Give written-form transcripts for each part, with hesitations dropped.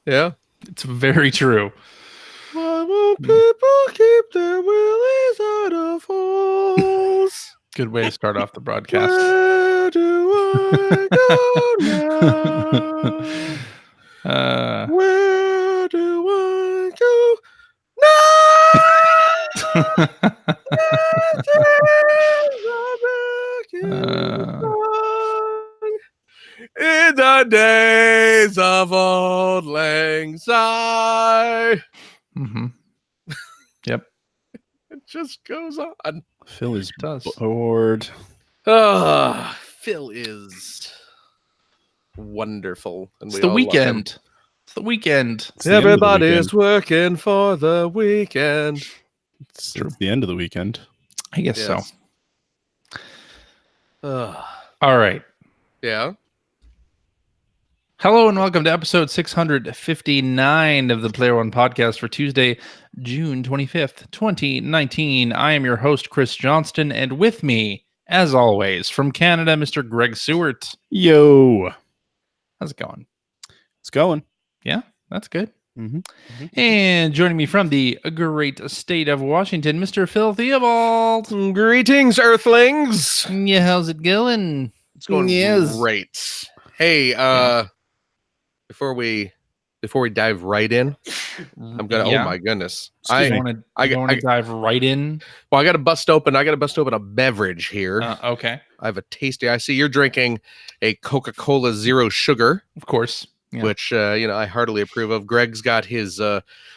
Yeah. It's very true. Why won't people keep their willies out of holes? Good way to start off the broadcast. Where do I go now? Where do I go in the days of old lang syne. Mm-hmm. Yep. It just goes on. Phil is does. bored. Phil is wonderful. And It's we the all love him. weekend. It's the weekend. It's the end of the Everybody's weekend. working for the weekend. It's the end of the weekend. I guess Yes. so. All right. Yeah. Hello and welcome to episode 659 of the Player One podcast for Tuesday, June 25th, 2019. I am your host, Chris Johnston, and with me, as always, from Canada, Mr. Greg Seward. Yo, How's it going? it's going. Yeah, that's good. Mm-hmm. And joining me from the great state of Washington, Mr. Phil Theobald. Greetings, Earthlings. Yeah, how's it going? It's going Yes. great. Hey, before we dive right in, I'm gonna. Oh my goodness! Excuse You me. want to dive right in? Well, I got to bust open a beverage here. Okay, I have a tasty. I see you're drinking a Coca-Cola Zero Sugar, of course. Yeah. which I heartily approve of. Greg's got his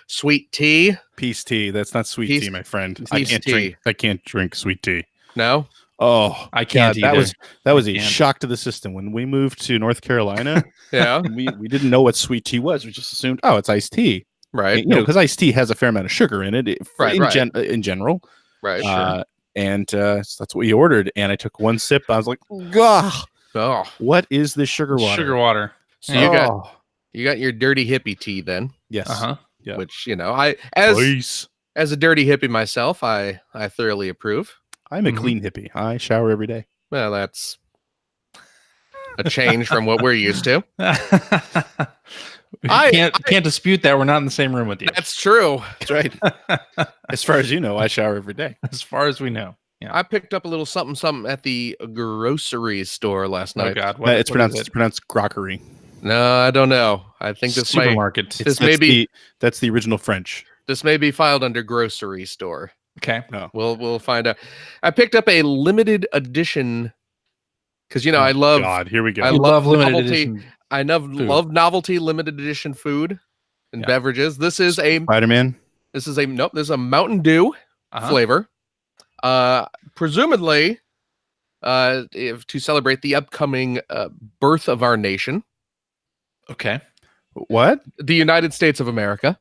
sweet tea. Peace tea. That's not sweet Peace- tea, my friend. peace tea. I can't drink sweet tea. No, Oh, I can't God, either. that was a can't. shock to the system when we moved to North Carolina. yeah, we didn't know what sweet tea was. We just assumed, oh, it's iced tea. right, You know, because iced tea has a fair amount of sugar in it. Right, In general. right. So that's what we ordered. And I took one sip. I was like, "Gah, Oh, what is this sugar water?" Sugar water. so Oh, you got your dirty hippie tea then, yes. Yeah. which I as Please. as a dirty hippie myself, I thoroughly approve. I'm a Mhm. clean hippie. I shower every day. Well, that's a change from what we're used to. Can't dispute that. We're not in the same room with you, That's true. That's right. As far as you know, I shower every day. as far as we know. I picked up a little something at the grocery store last Oh night. God, It's pronounced grockery. No, I don't know. I think this supermarket. This may be That's the original French. this may be filed under grocery store. Okay. We'll find out. I picked up a limited edition because I love God, here we go. I You love limited novelty. edition. I love novelty limited edition food and Yeah. beverages. This is a Spider-Man. This is a Mountain Dew Uh-huh. flavor. Presumably to celebrate the upcoming birth of our nation, Okay. What? the United States of America.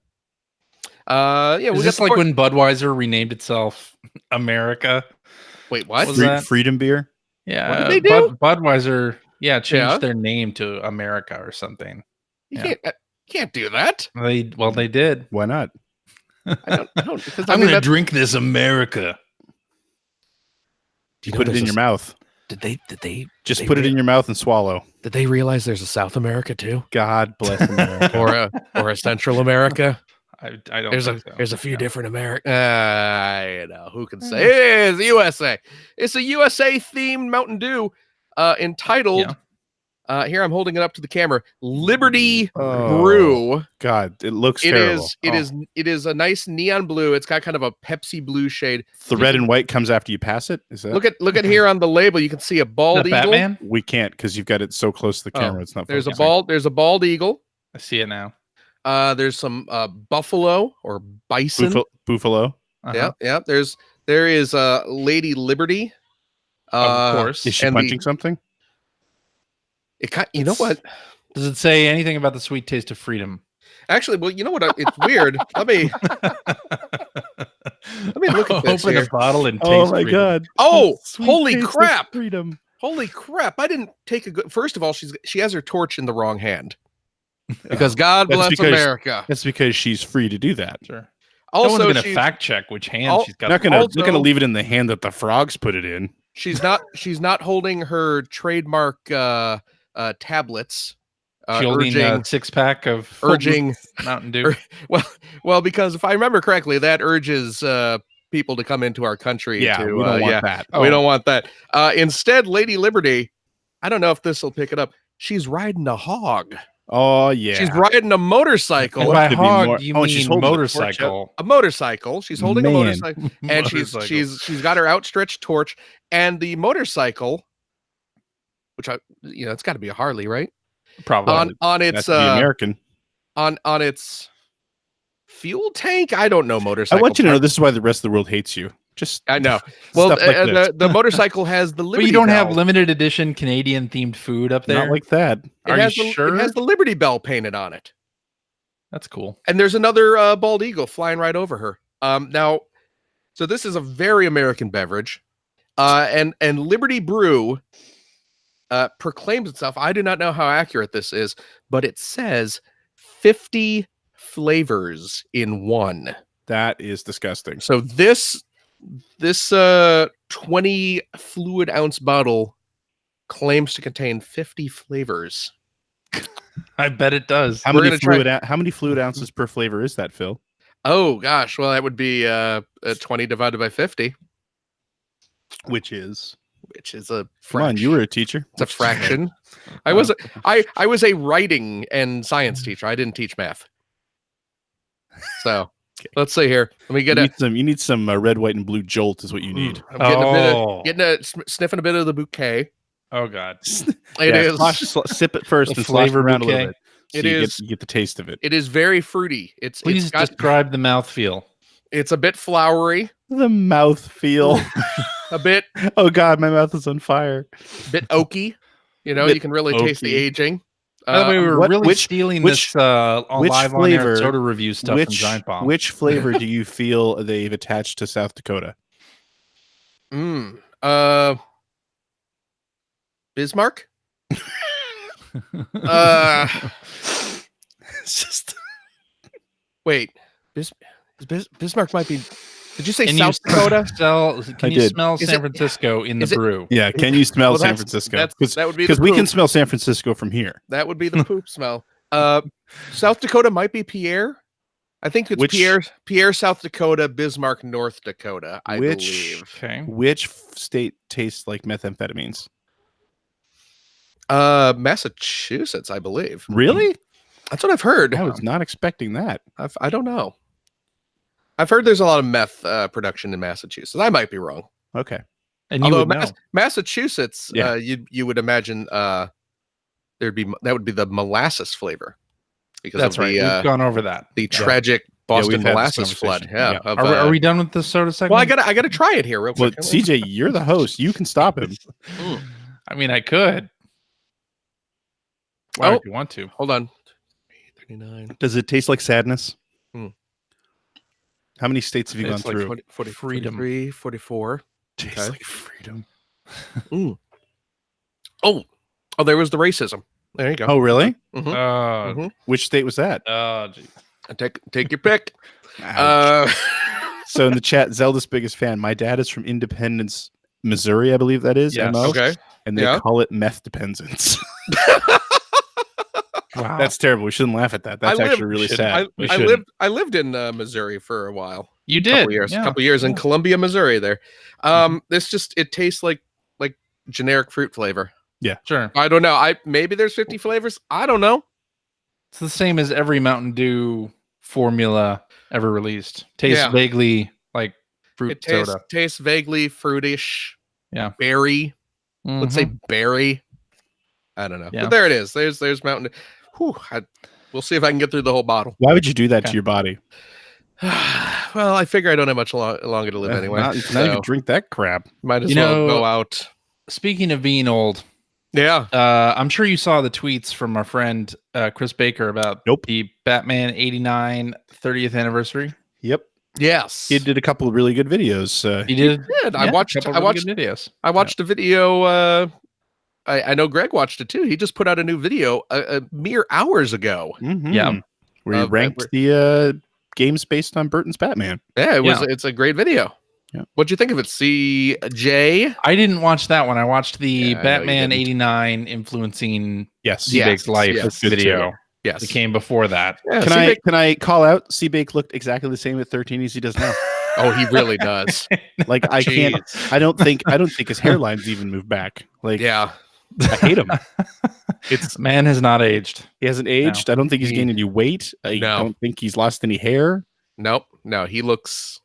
We Is got this the like four- when Budweiser renamed itself America? Wait, what? Was that- Freedom beer. Yeah. What did they do? Budweiser. Yeah, changed Yeah. their name to America or something. You can't do that. They did. Why not? I don't because I'm gonna drink this America. Do you know Put it there's in your mouth. Did they Just put it in your mouth and swallow. Did they realize there's a South America too, God bless America. or a Central America? I don't. There's think so. there's a few Yeah. different America. Who can say it's USA? It's a USA themed Mountain Dew, entitled. Here I'm holding it up to the camera. Liberty Oh, Brew. God, it looks It terrible. is. It is a nice neon blue. It's got kind of a Pepsi blue shade. The red and white comes after you pass it. Is that? Look at here on the label. You can see a Is bald that eagle. Batman? We can't because you've got it so close to the camera. It's not. There's a focusing. bald eagle. I see it now. There's some buffalo or bison. Buffalo. Uh-huh. Yeah. There is Lady Liberty. Of course. Is she and punching something? You know what? Does it say anything about the sweet taste of freedom? Actually, well, you know what? It's weird. Let me look at this Open here. a bottle and taste Oh my freedom. God! Oh, Sweet holy taste of crap! Freedom. Holy crap! I didn't take a good. First of all, she has her torch in the wrong hand because God That's bless because- America. That's because she's free to do that. Sure. Also, Someone's gonna she's fact check which hand Al- she's got. Not gonna. Also- Not gonna leave it in the hand that the frogs put it in. she's not holding her trademark tablets Holding a 6-pack of urging Mountain Dew. Well, because if I remember correctly, that urges people to come into our country. Yeah, we don't want that. We don't want that. Instead, Lady Liberty, I don't know if this will pick it up. She's riding a hog. Oh yeah, She's riding a motorcycle. And by hog, you mean motorcycle? A motorcycle. She's holding a motorcycle, and Motorcycle. she's got her outstretched torch, and the motorcycle, which it's got to be a Harley, right? Probably on its that's the American. on its fuel tank. I don't know motorcycle. I want you to know this is why the rest of the world hates you. Just I know. Well, stuff like this. the motorcycle has the Liberty But you don't Bell. have limited edition Canadian themed food up there. not like that. Are you sure? It has the Liberty Bell painted on it. That's cool. And there's another bald eagle flying right over her. Now, so this is a very American beverage, and Liberty Brew proclaims itself. I do not know how accurate this is, but it says 50 flavors in one. That is disgusting. So this 20 fluid ounce bottle claims to contain 50 flavors. I bet it does. How many fluid ounces per flavor is that, Phil? Oh gosh, well that would be 20 divided by 50, Which is a fraction. come on, you were a teacher. It's a fraction. I was a writing and science teacher. I didn't teach math. So let's see here. Let me get you need some red, white, and blue jolt is what you need. I'm sniffing a bit of the bouquet. Oh God! It is. Sip it first and flavor flavor around bouquet. a little bit. So It you is. get the taste of it. It is very fruity. Please describe the mouthfeel. It's a bit flowery, The mouth feel. a bit Oh God, my mouth is on fire. oaky. You Bit you can really taste the oaky. aging. By the way, we were really which- stealing which- this live flavor- on air soda review stuff from Which Giant Bomb. which flavor do you feel they've attached to South Dakota? Bismarck. It's just Wait, Bismarck might be. Did you say Can South Dakota? Can you did. smell Is San it- Francisco in the is it- brew? yeah. Can you smell Well, San that's- Francisco? that would be Because the we can poop. smell San Francisco from here. That would be the poop smell. South Dakota might be Pierre. I think it's Which- Pierre, South Dakota, Bismarck, North Dakota. I Which- believe. Okay. Which state tastes like methamphetamines? Massachusetts, I believe. Really? That's what I've heard. I was not expecting that. I don't know. I've heard there's a lot of meth production in Massachusetts. I might be wrong. Okay. And you Although would know. Massachusetts, Yeah. you would imagine that would be the molasses flavor because That's of right. the We've gone over that. the tragic Boston we've had this molasses flood. conversation. Yeah. Yeah. Are we done with the soda segment? Well, I gotta try it here real Well, quick. CJ, you're the host. You can stop him. I mean, I could. Why would you want to? Hold on. 39. Does it taste like sadness? Hmm. How many states have you gone It's like through? 40, Freedom. 43, 44. Tastes okay. like freedom. Oh, there was the racism. There you go. Oh, really? Mhm. Mhm. Which state was that? Oh, geez. Take your pick. Ouch. So in the chat, Zelda's biggest fan. My dad is from Independence, Missouri, I believe that is. Yes. MO, Okay. and they Yeah. call it meth dependence. Wow. That's terrible. We shouldn't laugh at that. That's actually really sad. We shouldn't. I lived in Missouri for a while. You Couple did. years. Yeah. Couple years in Columbia, Missouri. There. It tastes like generic fruit flavor. Sure. I don't know. Maybe there's 50 flavors. I don't know. It's the same as every Mountain Dew formula ever released. Tastes Yeah. vaguely like fruit It tastes soda. tastes vaguely fruitish. Yeah. Berry. Let's say Mhm. berry. I don't know. Yeah. But there it is. There's Mountain Dew. Whew, we'll see if I can get through the whole bottle. Why would you do that Okay. to your body? Well, I figure I don't have much longer to live anyway. Not, so you can drink that crap. might as You well know- go out. Speaking of being old, Yeah. I'm sure you saw the tweets from our friend Chris Baker about Nope. the Batman 89 30th anniversary. Yep. Yes. He did a couple of really good videos. He did. did. I Yeah, watched. a couple I really watched. good videos. I watched a video. I know Greg watched it too. He just put out a new video a mere hours ago. Mhm. Yeah. Where he ranked the games based on Burton's Batman. Yeah, it was. Yeah. It's a great video. What'd you think of it, CJ? I didn't watch that one. I watched the Yeah, I know you Batman didn't. '89 influencing Yes. Seabake's life yes. video. Yes. That came before that. Yeah, Can I call out Seabake looked exactly the same at 13 as he does now? Oh, he really does. Like I can't. Jeez. I don't think his hairline's even moved back. Like Yeah. I hate him. It's Man has not aged. he hasn't aged. I don't think he's He- gained any weight. I No. don't think he's lost any hair. Nope. No, he looks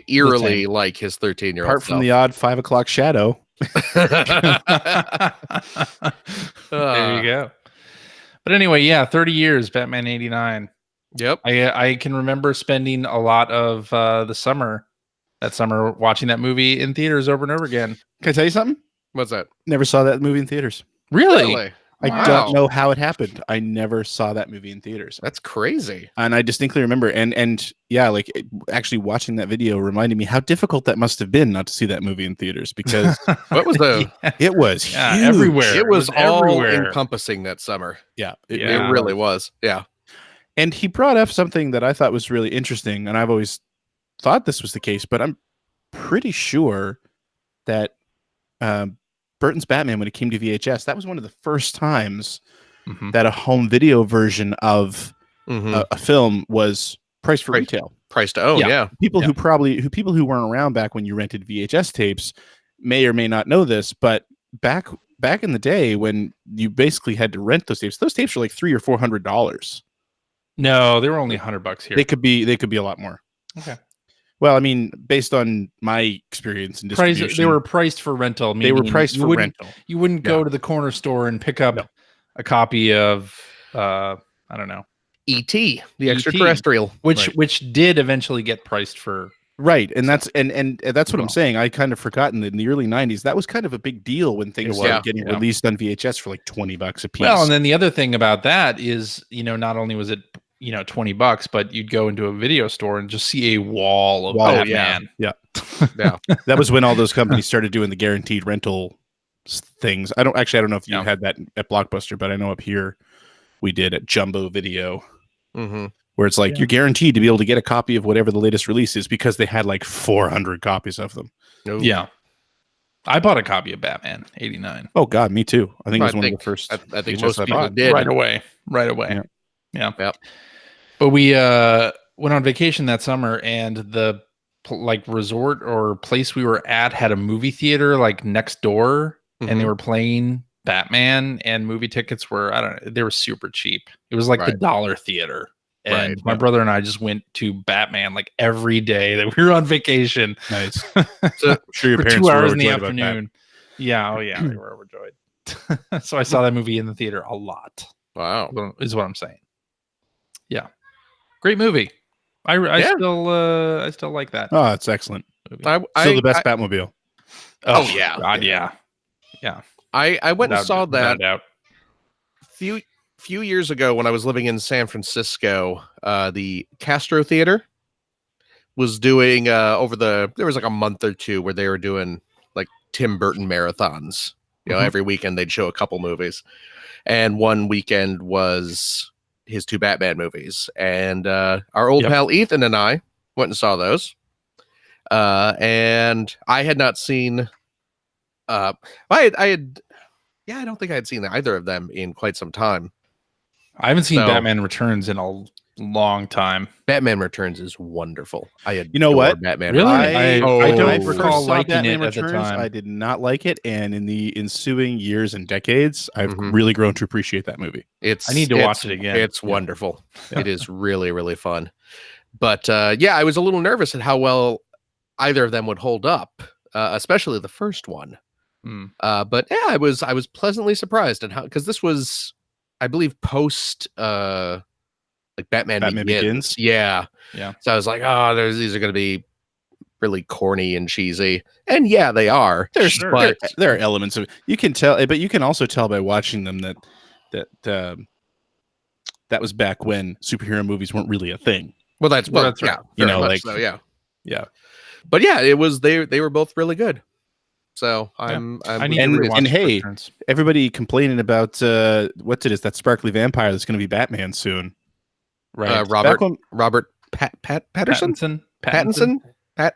eerily like his 13-year-old Apart from the odd 5 o'clock shadow. There you go. But anyway, yeah, 30 years, Batman '89. Yep. I can remember spending a lot of that summer watching that movie in theaters over and over again. Can I tell you something? What's that? Never saw that movie in theaters. Really? I Wow. don't know how it happened. I never saw that movie in theaters. That's crazy. And I distinctly remember and yeah, like actually watching that video reminded me how difficult that must have been not to see that movie in theaters because What was the? it was Yeah, huge. everywhere. It was all everywhere. encompassing that summer. Yeah, Yeah. It really was. Yeah. And he brought up something that I thought was really interesting, and I've always thought this was the case, but I'm pretty sure that Burton's Batman, when it came to VHS, that was one of the first times Mhm. that a home video version of Mhm. a film was priced for Priced. retail. Price to own. Yeah. Yeah. People Yeah. who weren't around back when you rented VHS tapes may or may not know this, but back in the day when you basically had to rent those tapes were like $300 or $400. No, they were only $100 here. They could be a lot more. Okay. Well, I mean, based on my experience in distribution, They were priced for rental. they were meaning priced you for wouldn't- rental. You wouldn't go to the corner store and pick up No. a copy of I don't know, E.T. the E.T.. extraterrestrial. which did eventually get priced for. Right, and that's and that's what I'm Well. saying. I kind of forgotten that in the early '90s, that was kind of a big deal when things was, started getting yeah. released on VHS for like $20 a piece. Well, and then the other thing about that is, not only was it $20, but you'd go into a video store and just see a wall of Wall, Batman. yeah. Yeah. That was when all those companies started doing the guaranteed rental things. I don't know if you Yeah. had that at Blockbuster, but I know up here we did at Jumbo Video, Mm-hmm. where it's like Yeah. you're guaranteed to be able to get a copy of whatever the latest release is because they had like 400 copies of them. Yeah. I bought a copy of Batman '89 Oh God, me too. I think it I was one think- of the first. I think VHS most I people bought. did. right away. Yeah. Yep. But we went on vacation that summer, and the resort or place we were at had a movie theater like next door, and they Mhm. were playing Batman, and movie tickets were, I don't know, they were super cheap. It was like the Right. dollar theater. And Right, my brother and I just went to Batman like every day that we were on vacation Nice. So, I'm sure your for parents 2 were hours in the overjoyed about that. afternoon. Yeah, oh yeah, they were overjoyed. So I saw that movie in the theater a lot. wow. Is what I'm saying. Yeah, great movie. I Yeah. still like that Oh, it's excellent. movie. Still the best Batmobile. Oh, yeah. God, yeah. I went and Without- saw without that doubt. few years ago when I was living in San Francisco. The Castro Theater was doing there was like a month or two where they were doing like Tim Burton marathons. Mhm. Every weekend they'd show a couple movies, and one weekend was his 2 Batman movies. And our old Yep. pal Ethan and I went and saw those. And I had not seen. I had. Yeah, I don't think I had seen either of them in quite some time. I haven't seen So- Batman Returns in a long time. Batman Returns is wonderful. You know what? Batman Really? Returns. I don't when recall first saw liking Batman it at the Returns, time. I did not like it, and in the ensuing years and decades, I've Mhm. really grown to appreciate that movie. I need to watch it again. It's wonderful. It is really, really fun. But yeah, I was a little nervous at how well either of them would hold up, especially the first one. Hmm. But yeah, I was pleasantly surprised at how, because this was, I believe, post like Batman Begins. Yeah. Yeah. So I was like, oh, these are going to be really corny and cheesy, and yeah, they are. But There are elements of you can tell, but you can also tell by watching them that was back when superhero movies weren't really a thing. well, that's Well, well, that's yeah, right. You very know, much like- so, yeah. Yeah. But yeah, it was they were both really good. So I'm I need And- to rewatch and hey, Returns. Everybody complaining about what's it is that sparkly vampire that's going to be Batman soon. Right. Robert Back when, Patterson Pattinson. Pattinson. Pat.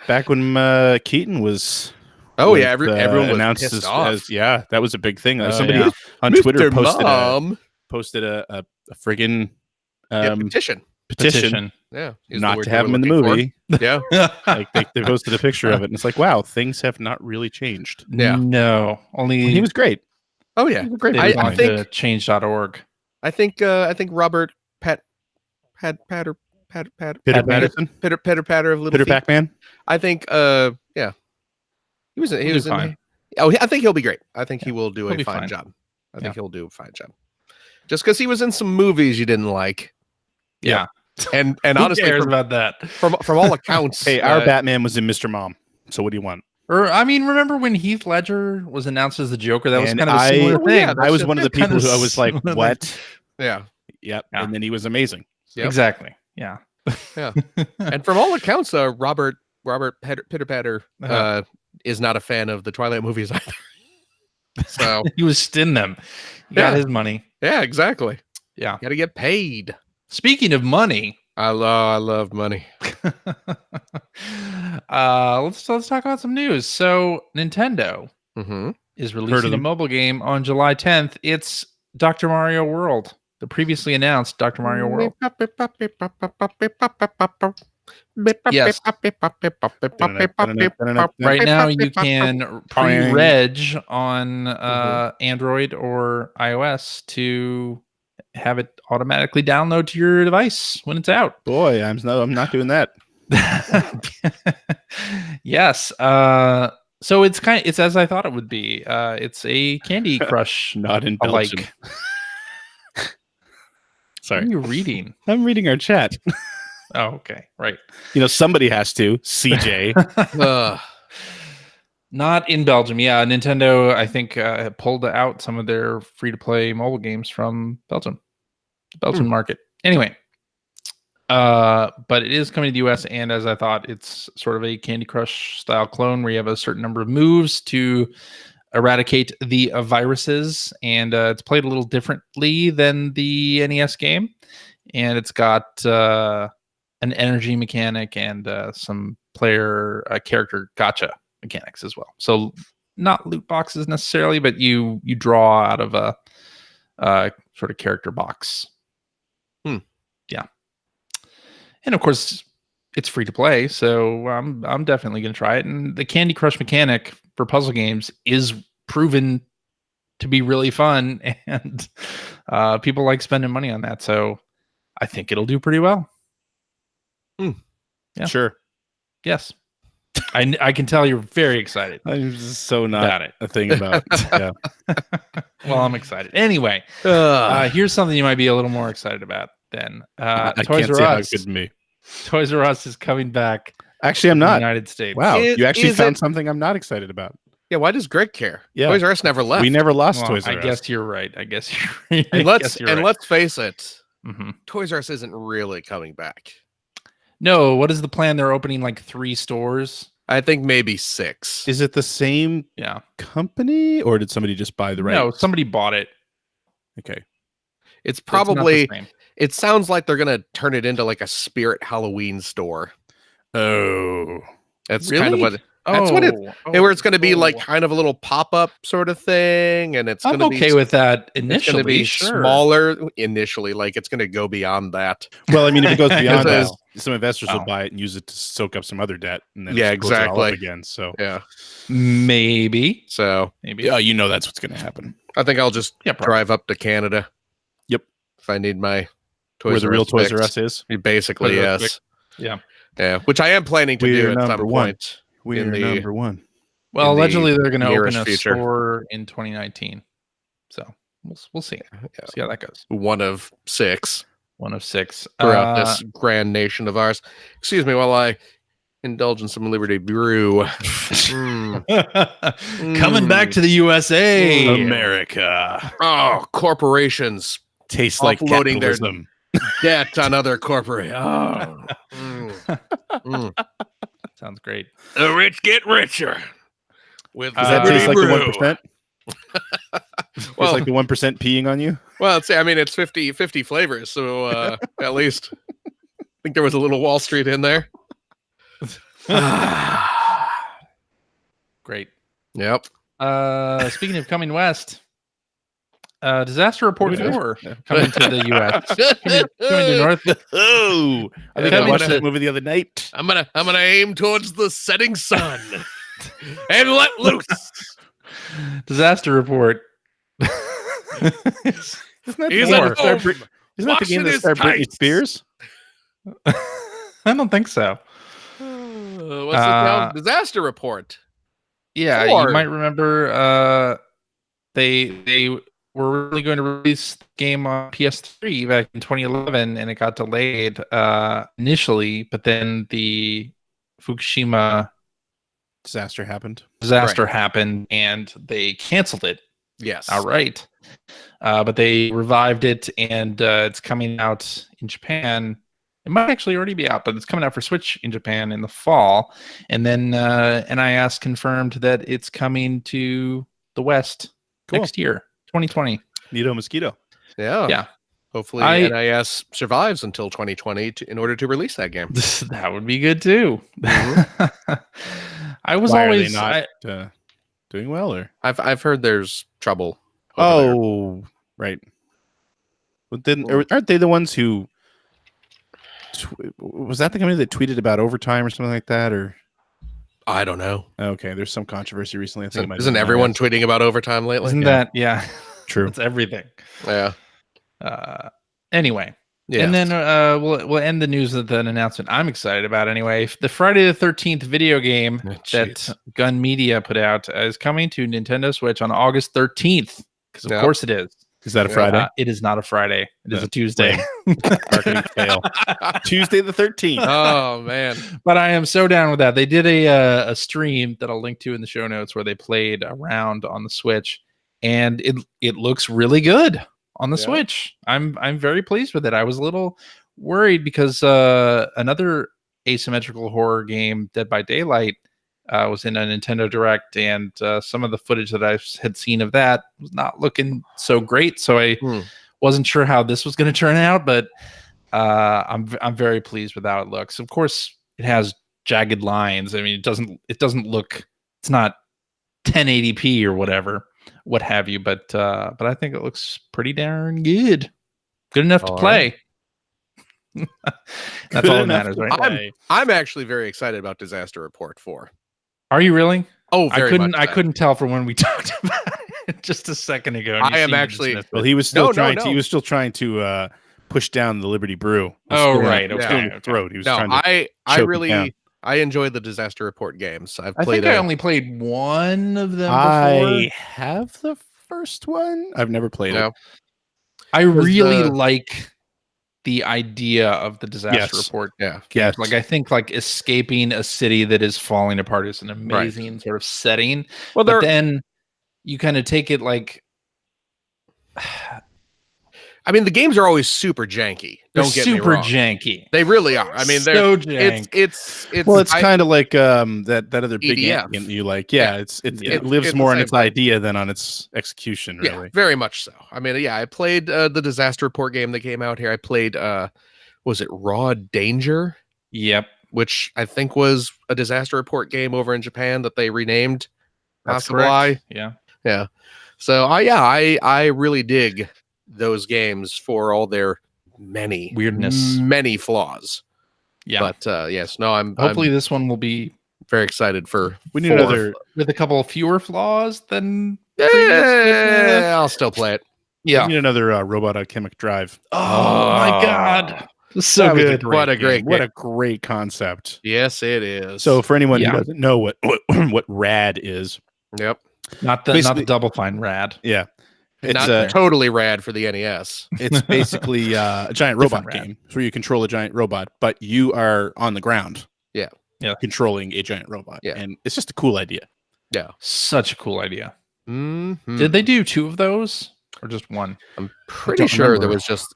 Back when Keaton was. Oh was, yeah, everyone was announced pissed off. that was a big thing. Oh, Somebody yeah. on Mr. Twitter Mom. posted a friggin' Petition. petition Yeah, is the not word to you have were him in the looking for. movie. Yeah, Like they posted a picture of it, and it's like, wow, things have not really changed. Yeah. No, only He was great. oh yeah. He was a great they've I person. gone think- to change.org. I think Robert Patter Pitter Patterson. Patterson, Patter of Little Pitter Feet. Pac-Man. I think yeah. He was He'll do fine. I think he'll be great. I think he will do he'll a be fine fine. job. I think he'll do a fine job. Just because he was in some movies you didn't like. Yeah. And Who honestly cares about that? from all accounts. Hey, our Batman was in Mr. Mom. So what do you want? Or I mean, remember when Heath Ledger was announced as the Joker? That was And kind of a similar Oh, thing. yeah, I was just- one of the kind people of who I was like, similar what? Yeah. Yep. Yeah. And then he was amazing. Yep. Exactly. Yeah. And from all accounts, Robert Pitter Patter is not a fan of the Twilight movies either. So He was in them. He got Yeah. his money. yeah, exactly. Yeah. Got to get paid. Speaking of money, I love money. let's talk about some news. So Nintendo Mm-hmm. is of releasing a them. mobile game on July 10th. It's Dr. Mario World, the previously announced Dr. Mario World. Yes. Right now, you can pre-reg on Android or iOS to have it automatically download to your device when it's out. Boy, I'm not doing that. Yes. So it's as I thought it would be. It's a Candy Crush Not in alike. Belgium. What Sorry. are you reading? I'm reading our chat. Oh, okay. Right. Somebody has to. CJ. Not in Belgium. Yeah, Nintendo, I think, pulled out some of their free-to-play mobile games from Belgium, the Belgian market. Anyway, but it is coming to the US, and as I thought, it's sort of a Candy Crush style clone where you have a certain number of moves to eradicate the viruses, and it's played a little differently than the NES game, and it's got an energy mechanic and some player character gotcha mechanics as well. So not loot boxes necessarily, but you draw out of a sort of character box. Yeah. And of course it's free to play, so I'm definitely going to try it. And the Candy Crush mechanic for puzzle games is proven to be really fun, and people like spending money on that. So I think it'll do pretty well. Yeah. Sure. Yes. I can tell you're very excited I'm just so not about it. a thing about. Yeah. Well, I'm excited. Anyway, here's something you might be a little more excited about then. I Toys can't R say how Us. good me. Toys R Us is coming back Actually, I'm to the not. United States. Wow. You actually Is found it- something I'm not excited about. Yeah, why does Greg care? Yeah. Toys R Us never left. We never lost Well, Toys R I Us. guess you're right. I guess you're and let's face it, Mhm. Toys R Us isn't really coming back. No, what is the plan? They're opening like 3 stores. I think maybe 6. Is it the same Yeah. company, or did somebody just buy the rights? No, somebody bought it. Okay. It's It's not the probably same. it sounds like they're gonna turn it into like a Spirit Halloween store. Oh. That's kind of Really? what That's what it- where it's gonna be like oh. kind of a little pop-up sort of thing, and it's I'm gonna okay be with that it's initially. gonna be sure. smaller initially, like it's gonna go beyond that. Well, I mean, if it goes beyond that, Because- some investors Oh. will buy it and use it to soak up some other debt, and then Yeah, it goes all up exactly. again. So, Yeah. Maybe. So Maybe. yeah, you know that's what's going to happen. I think I'll just Yeah, probably. drive up to Canada. Yep. If I need my Toys Where the R real Us Toys R fix. Us is. Basically, Toys R Us yes. Yeah. Yeah. Which I am planning to do We're at some number one. point. We're In the- number one. Well, in the allegedly they're going to open nearest a future. store in 2019. So we'll see. See how that goes. One of 6 One of 6 throughout this grand nation of ours. Excuse me while I indulge in some Liberty Brew. Coming back to the USA. America Oh, corporations tastes like Offloading their- capitalism. debt on other corporate. Oh. Mm. Sounds great. The rich get richer. With Does that Liberty taste like Brew. the 1%? It's Well, like the 1% peeing on you. well, I mean, it's 50 flavors, so at least I think there was a little Wall Street in there. Great. Yep. Speaking of coming west, Disaster Report What do we do? 4 coming to the U.S. coming to North. Oh, I think I Coming watched to- that movie the other night. I'm gonna aim towards the setting sun and let loose. Disaster Report. Isn't that He's the game at that starred home, Isn't that the game washing that his starred Britney tights. Spears? I don't think so. What's it called? Disaster Report. Yeah, 4. you might remember they were really going to release the game on PS3 back in 2011, and it got delayed initially, but then the Fukushima Disaster happened. disaster happened, and they canceled it Yes. outright. But they revived it, and it's coming out in Japan. It might actually already be out, but it's coming out for Switch in Japan in the fall. And then NIS confirmed that it's coming to the West next year, 2020. Nito Mosquito. Yeah. Yeah. Hopefully NIS survives until 2020 in order to release that game. That would be good too. I was Why always are they not doing well, or I've heard there's trouble. Over there. Right. But then aren't they the ones who? Was that the company that tweeted about overtime or something like that? Or I don't know. okay, there's some controversy recently. I think it might Isn't have been everyone NIS. tweeting about overtime lately? Isn't that True? it's everything. Yeah. Anyway. Yeah. And then we'll end the news with an announcement I'm excited about anyway. The Friday the 13th video game that Gun Media put out is coming to Nintendo Switch on August 13th. Because of course it is. Is that a Friday? It is not a Friday. It is a Tuesday. Marketing fail. Tuesday the 13th. Oh man. But I am so down with that. They did a stream that I'll link to in the show notes where they played around on the Switch, and it looks really good on the Switch. I'm very pleased with it. I was a little worried because another asymmetrical horror game, Dead by Daylight, was in a Nintendo Direct, and some of the footage that I had seen of that was not looking so great. So I wasn't sure how this was going to turn out, but I'm very pleased with how it looks. Of course, it has jagged lines. I mean, it doesn't look. It's not 1080p or whatever, what have you. But I think it looks pretty darn good. Good enough to play. That's all that matters, right? I'm actually very excited about Disaster Report 4. Are you really? Oh, very much so. I couldn't tell from when we talked about it just a second ago. I am actually. Well, he was still trying. He was still trying to push down the Liberty Brew. Oh, right. Okay. Throat. He was trying to I really enjoy the Disaster Report games. I think I only played one of them before. I have the first one. I've never played it. I really like the idea of the Disaster Report. Yeah. Like I think like escaping a city that is falling apart is an amazing sort of setting. Well, but then you kind of take it like I mean, the games are always super janky. Don't get me wrong. Super janky. They really are. I mean, they're so jank. It's well, it's kind of like that other big EDF. game you like. Yeah, it lives more on its idea than on its execution. Really, yeah, very much so. I mean, I played the Disaster Report game that came out here. I played was it Raw Danger? Yep. Which I think was a Disaster Report game over in Japan that they renamed. That's correct. Yeah. So I really dig those games for all their many flaws. Yeah. But yes, no, hopefully this one will be very excited for. We need another with a couple fewer flaws than I'll still play it. Yeah. We need another Robot Alchemic Drive. Oh my god. So good. What a great game. What a great concept. Yes, it is. So for anyone who doesn't know what rad is. Yep. Not the Double Fine rad. Yeah. It's not totally rad for the NES. It's basically a giant robot game where you control a giant robot, but you are on the ground. Yeah. Controlling a giant robot. Yeah. And it's just a cool idea. Yeah. Such a cool idea. Mm-hmm. Did they do 2 of those or just 1? I'm pretty sure there was just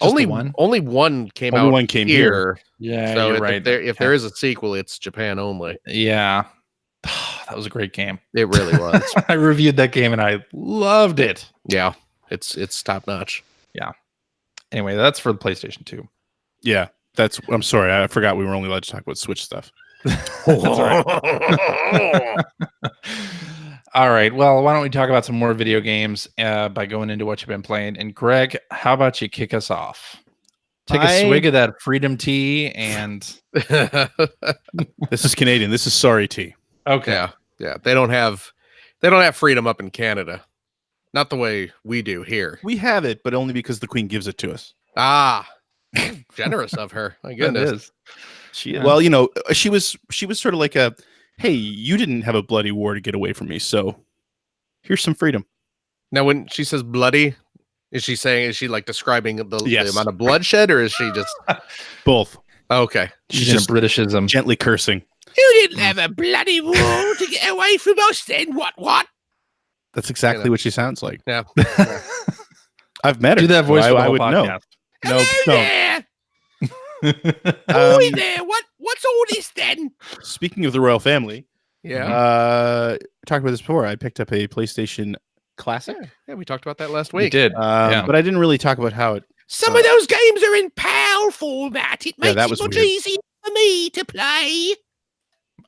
only one. Only one came out. One came here. Yeah. So you're right. If there is a sequel, it's Japan only. Yeah. That was a great game. It really was. I reviewed that game and I loved it. Yeah, it's top notch. Yeah. Anyway, that's for the PlayStation 2. Yeah, I'm sorry, I forgot we were only allowed to talk about Switch stuff. That's all right. All right. Well, why don't we talk about some more video games by going into what you've been playing? And Greg, how about you kick us off? Take a swig of that Freedom Tea and. This is Canadian. This is sorry tea. Okay. Yeah. They don't have freedom up in Canada. Not the way we do here. We have it, but only because the Queen gives it to us. Ah, generous of her. My goodness. It is. Well, she was sort of like a, hey, you didn't have a bloody war to get away from me, so here's some freedom. Now, when she says bloody, is she like describing the Yes. amount of bloodshed, or is she just Both? Okay? She's in a Britishism. Gently cursing. You didn't have a bloody war to get away from us, then what? That's exactly what she sounds like. Yeah. I've met her. Do that voice so for the I whole would know. podcast. No, there. There. What's all this then? Speaking of the royal family, Yeah. talked about this before. I picked up a PlayStation Classic. Yeah, we talked about that last We week. did. But I didn't really talk about how it. Some of those games are in PAL format. It makes that it was much weird. easier for me to play.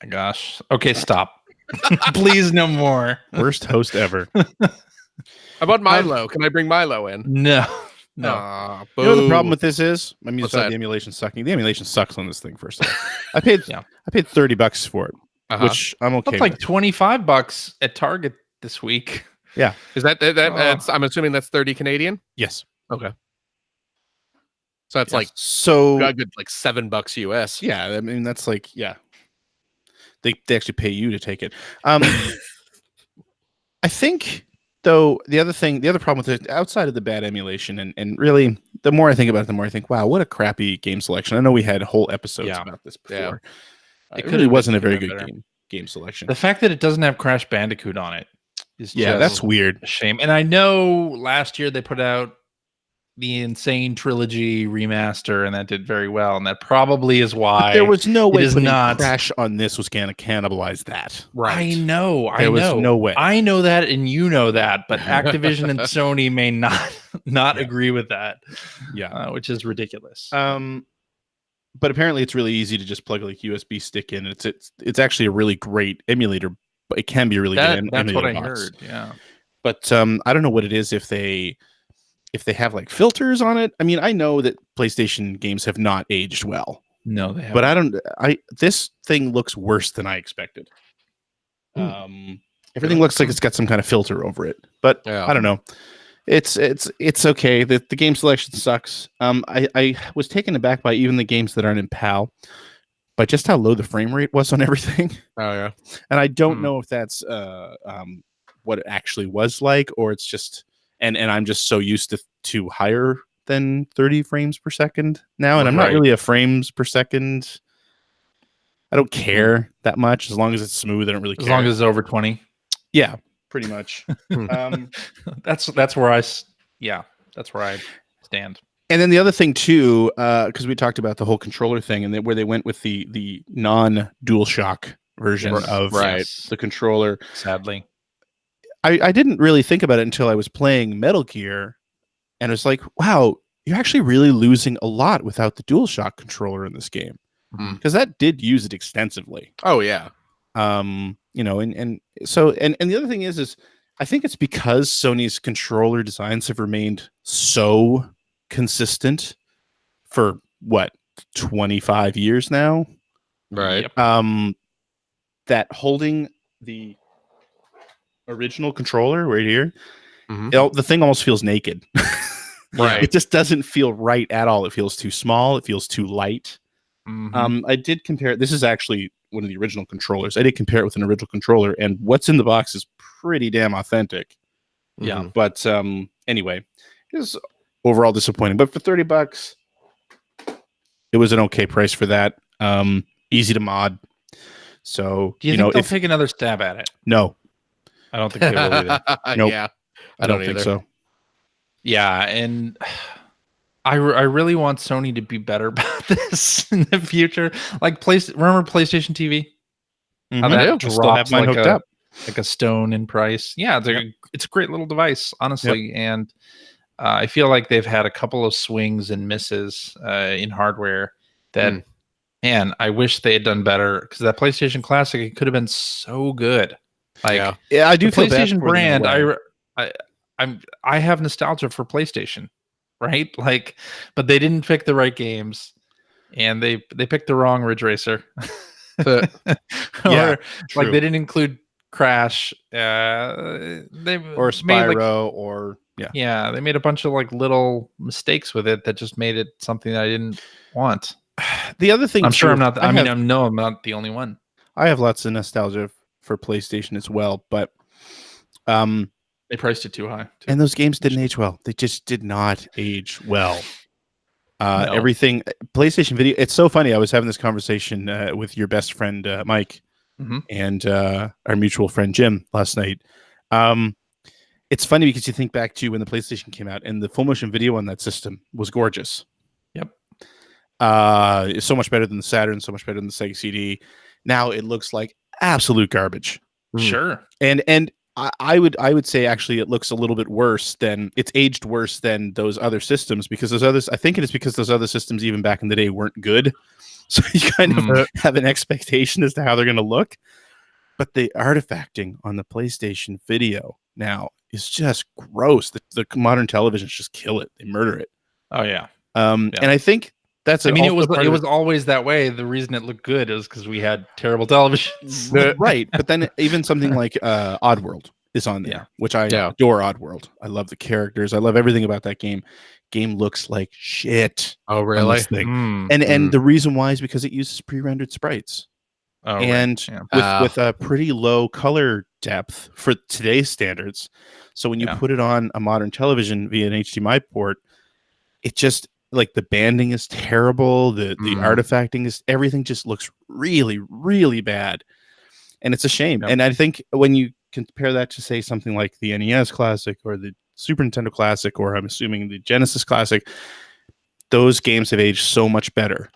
My gosh. Okay, stop. Please, no more. Worst host ever. How about Milo? Can I bring Milo in? No. No. You know what the problem with this is? I mean, What's it's not that? the emulation sucking. The emulation sucks on this thing. First of all, I paid $30 for it, Uh-huh. which I'm okay. That's like $25 at Target this week. Is that that's? I'm assuming that's 30 Canadian. Yes. Okay. So that's like so. a good like $7 US. Yeah, I mean that's like They actually pay you to take it. I think though the other problem with it, outside of the bad emulation, and really the more I think about it, the more I think, wow, what a crappy game selection. I know we had whole episodes about this before. It really wasn't a very good game selection. The fact that it doesn't have Crash Bandicoot on it is that's weird. A shame. And I know last year they put out the Insane Trilogy remaster, and that did very well. And that probably is why But there was no way is putting not Crash on this was going to cannibalize that. Right. I know. There was no way. I know that, and you know that, but Activision and Sony may not agree with that. Yeah, which is ridiculous. But apparently it's really easy to just plug like USB stick in. It's actually a really great emulator, but it can be a really good That's emulator what I box. heard. Yeah, but I don't know what it is if they have like filters on it. I mean, I know that PlayStation games have not aged well. No, they haven't. But this thing looks worse than I expected. Everything looks like it's got some kind of filter over it, but I don't know. It's okay. The game selection sucks. I was taken aback by even the games that aren't in PAL, by just how low the frame rate was on everything. Oh yeah. And I don't know if that's what it actually was like, or it's just and I'm just so used to higher than 30 frames per second now, and I'm not really a frames per second. I don't care that much as long as it's smooth. I don't really care. As long as it's over 20. Yeah, pretty much. That's where I stand. And then the other thing too, because we talked about the whole controller thing, and where they went with the non-DualShock version of the controller. Sadly, I didn't really think about it until I was playing Metal Gear, and it was like, wow, you're actually really losing a lot without the DualShock controller in this game, because that did use it extensively. Oh yeah. And the other thing is I think it's because Sony's controller designs have remained so consistent for 25 years now, right? That holding the original controller right here, the thing almost feels naked. Right. It just doesn't feel right at all. It feels too small. It feels too light. I did compare. This is actually one of the original controllers. I did compare it with an original controller, and what's in the box is pretty damn authentic. Yeah. But anyway, it was overall disappointing. But for $30, it was an okay price for that. Easy to mod. So do you think they'll take another stab at it? No, I don't think they will either. Nope. Yeah, I don't think so. Yeah, and I really want Sony to be better about this in the future. Like remember PlayStation TV? How that drops like a stone in price. Yeah, it's a great little device, honestly. Yep. And I feel like they've had a couple of swings and misses in hardware that Man, I wish they had done better because that PlayStation Classic, it could have been so good. Like Yeah, I do the feel bad PlayStation for them in a brand, way. I have nostalgia for PlayStation, right? Like, but they didn't pick the right games, and they picked the wrong Ridge Racer, or Yeah, like true. they didn't include Crash. They Or made like Spyro, or yeah, they made a bunch of like little mistakes with it that just made it something that I didn't want. The other thing I'm sure too, I'm not. I mean, I'm not the only one. I have lots of nostalgia for PlayStation as well, but They priced it too high. and those games didn't age well. They just did not age well. No. Everything PlayStation Video. It's so funny. I was having this conversation with your best friend Mike and our mutual friend Jim last night. It's funny because you think back to when the PlayStation came out, and the full motion video on that system was gorgeous. Yep. It's so much better than the Saturn, so much better than the Sega CD. Now it looks like absolute garbage. Sure. And I would say actually it looks a little bit worse than it's aged worse than those other systems, because those others, I think it is because those other systems even back in the day weren't good. So you kind of have an expectation as to how they're going to look. But the artifacting on the PlayStation Video now is just gross. The modern televisions just kill it. They murder it. Oh yeah. And I think that's. I mean, it was always that way. The reason it looked good is because we had terrible televisions. Right. But then even something like Oddworld is on there, which I adore. Oddworld. I love the characters. I love everything about that game. Game looks like shit. Oh, really? And the reason why is because it uses pre-rendered sprites. Oh, and with a pretty low color depth for today's standards. So when you put it on a modern television via an HDMI port, it just like the banding is terrible. The artifacting is, everything just looks really, really bad. And it's a shame. Yep. And I think when you compare that to say something like the NES Classic or the Super Nintendo Classic, or I'm assuming the Genesis Classic, those games have aged so much better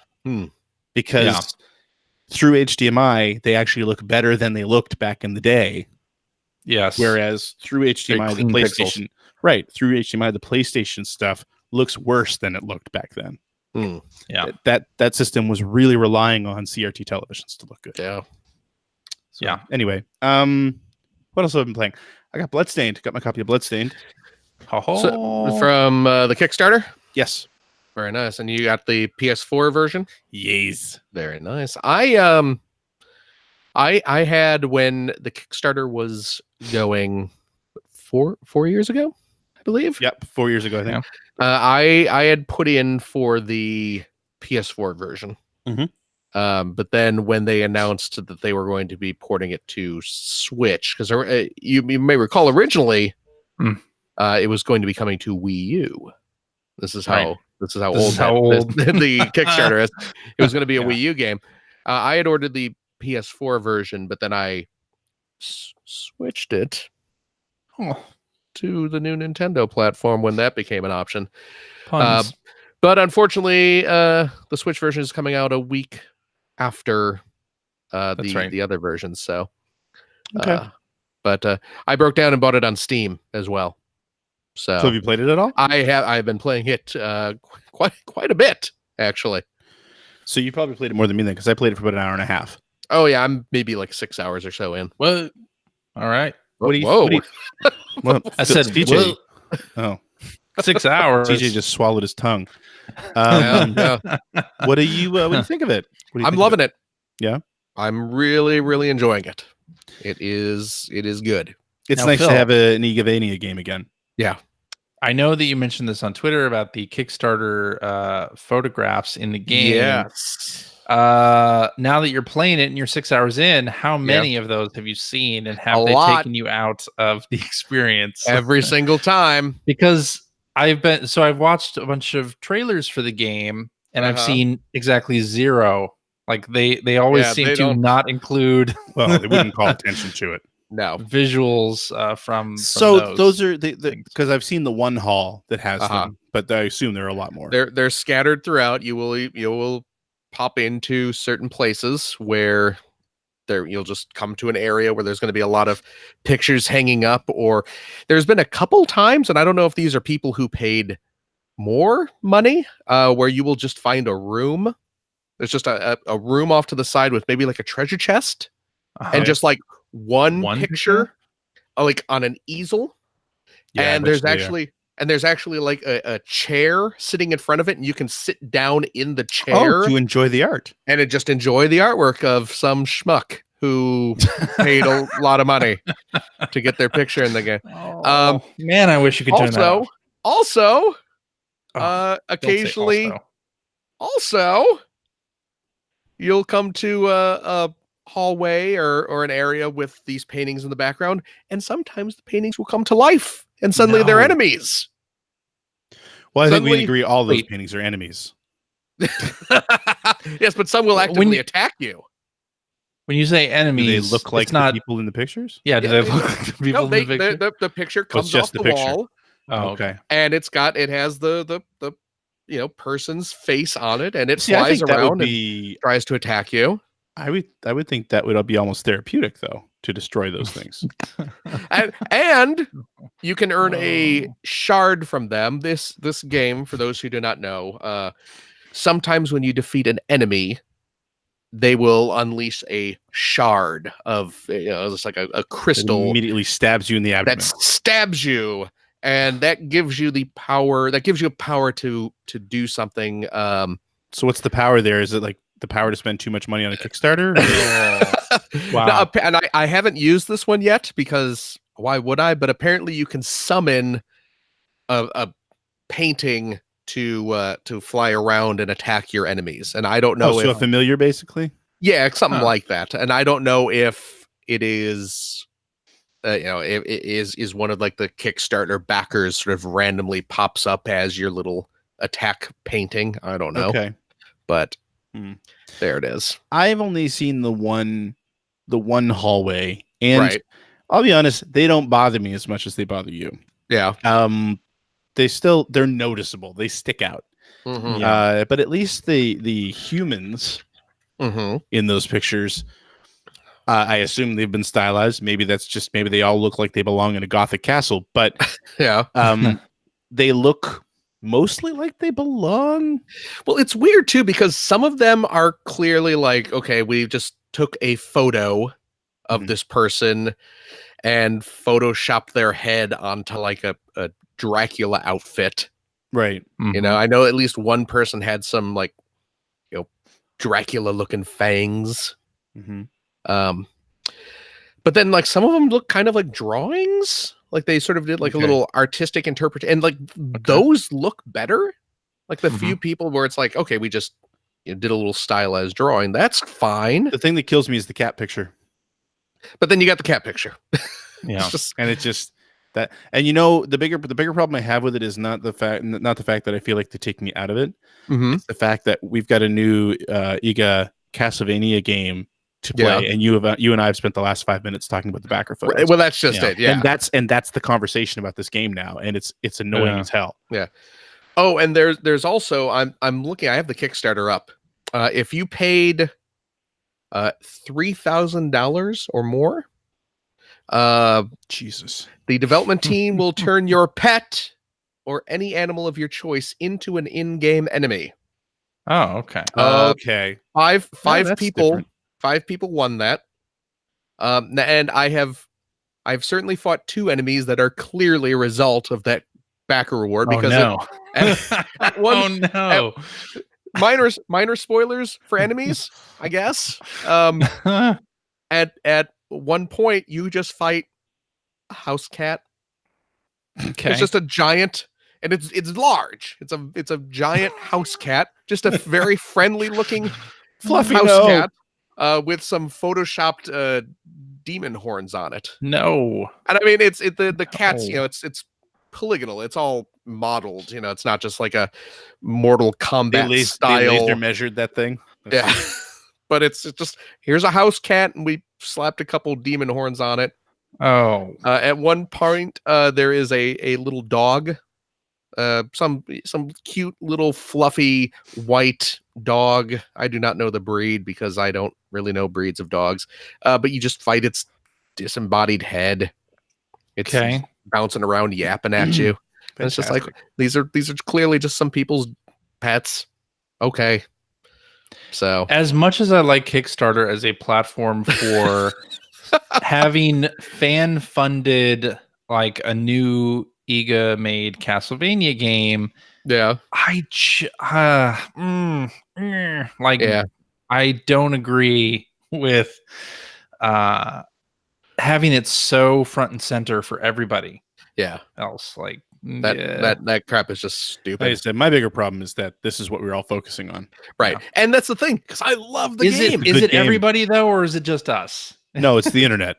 because through HDMI, they actually look better than they looked back in the day. Yes. Whereas through HDMI, the PlayStation, through HDMI, the PlayStation stuff looks worse than it looked back then. Yeah. That system was really relying on CRT televisions to look good. Yeah. So, anyway, what else have I been playing? I got Bloodstained. Got my copy of Bloodstained. So, from the Kickstarter? Yes. Very nice. And you got the PS4 version? Yes. Very nice. I had, when the Kickstarter was going 4 years ago, I believe. Yep, 4 years ago, I think. I had put in for the PS4 version. But then when they announced that they were going to be porting it to Switch, because you may recall originally it was going to be coming to Wii U. This is how old the Kickstarter is. It was going to be a Wii U game. I had ordered the PS4 version, but then I switched it to the new Nintendo platform when that became an option. But unfortunately, the Switch version is coming out a week after the other versions. So, but I broke down and bought it on Steam as well. So have you played it at all? I've been playing it quite a bit, actually. So you probably played it more than me then, because I played it for about an hour and a half. Oh yeah, I'm maybe like 6 hours or so in. What? All right. What do you? Well, I said TJ. Oh, 6 hours. TJ just swallowed his tongue. What do you think of it? I'm loving it. Yeah, I'm really, really enjoying it. It is good. It's nice to have an Igavania game again. Yeah. I know that you mentioned this on Twitter about the Kickstarter photographs in the game. Yes. Now that you're playing it and you're 6 hours in, how many of those have you seen, and have they taken you out of the experience? Every single time. Because I've watched a bunch of trailers for the game, and I've seen exactly 0. Like they always seem to not include. Well, they wouldn't call attention to it. No visuals from those are because I've seen the one hall that has them, but I assume there are a lot more. They're scattered throughout. You will pop into certain places where you'll just come to an area where there's going to be a lot of pictures hanging up, or there's been a couple times, and I don't know if these are people who paid more money, where you will just find a room There's just a room off to the side with maybe like a treasure chest and just like one picture like on an easel. Yeah, And there's actually like a chair sitting in front of it, and you can sit down in the chair to enjoy the art and just enjoy the artwork of some schmuck who paid a lot of money to get their picture in the game. Man, I wish you could turn that off. Also, Don't say occasionally, also, you'll come to a hallway or an area with these paintings in the background, and sometimes the paintings will come to life, and suddenly they're enemies. Well, I think we agree all those paintings are enemies. Yes, but some will actively attack you. When you say enemies, do they look like the people in the pictures? Yeah, do they look like the people in the picture? The picture comes off the wall. Oh, okay. And it has the person's face on it, and it flies around and tries to attack you. I would think that would be almost therapeutic, though, to destroy those things. and you can earn a shard from them. This game, for those who do not know, sometimes when you defeat an enemy, they will unleash a shard of it's like a crystal. It immediately stabs you in the abdomen. That stabs you, and that gives you the power. That gives you power to do something. So what's the power there? Is it like the power to spend too much money on a Kickstarter? Wow. Now, and I haven't used this one yet because why would I? But apparently you can summon a painting to fly around and attack your enemies. And I don't know so a familiar, basically? Yeah, something like that. And I don't know if it is it is one of like the Kickstarter backers sort of randomly pops up as your little attack painting. I don't know. Okay. But there it is. I've only seen the one hallway, and I'll be honest, they don't bother me as much as they bother you. Yeah. They're noticeable. They stick out. Mm-hmm. But at least the humans in those pictures, I assume they've been stylized. Maybe they all look like they belong in a Gothic castle, but they look mostly like they belong. Well, it's weird too, because some of them are clearly like, okay, we just took a photo of this person and photoshopped their head onto like a Dracula outfit. Right. Mm-hmm. I know at least one person had some like, Dracula looking fangs. Mm-hmm. But then like some of them look kind of like drawings. Like they sort of did like a little artistic interpretation, and like those look better. Like the few people where it's like, okay, we just did a little stylized drawing. That's fine. The thing that kills me is the cat picture. But then you got the cat picture. Yeah, it's just that. And the bigger problem I have with it is not the fact that I feel like they're taking me out of it. Mm-hmm. It's the fact that we've got a new Iga Castlevania game to play, and you and I have spent the last 5 minutes talking about the backer photos. Well, that's just it. Yeah, and that's the conversation about this game now, and it's annoying as hell. Yeah. Oh, and there's also I'm looking. I have the Kickstarter up. If you paid $3,000 or more, Jesus, the development team will turn your pet or any animal of your choice into an in-game enemy. Oh, okay. Okay. Five people. Different. 5 people won that. And I've certainly fought 2 enemies that are clearly a result of that backer reward, because minor spoilers for enemies, I guess. At one point you just fight a house cat. Okay. It's just a giant, and it's large. It's a giant house cat, just a very friendly looking fluffy house cat. With some photoshopped demon horns on it. No, and I mean the cats. It's polygonal. It's all modeled. It's not just like a Mortal Kombat style. They laser measured that thing. Yeah, but it's just, here's a house cat, and we slapped a couple demon horns on it. Oh, at one point, there is a little dog. Some cute little fluffy white dog. I do not know the breed because I don't really know breeds of dogs. But you just fight its disembodied head. It's bouncing around, yapping at you. And it's just like, these are clearly just some people's pets. Okay. So As much as I like Kickstarter as a platform for having fan-funded, like a new EGA made Castlevania game, yeah, like yeah, I don't agree with having it so front and center for everybody yeah. else. Like, That crap is just Like I stupid. said, my bigger problem is that this is what we're all focusing on. Right. Yeah. And that's the thing, because I love the Is game. it Good game. everybody though, or is it just us? No, it's the internet.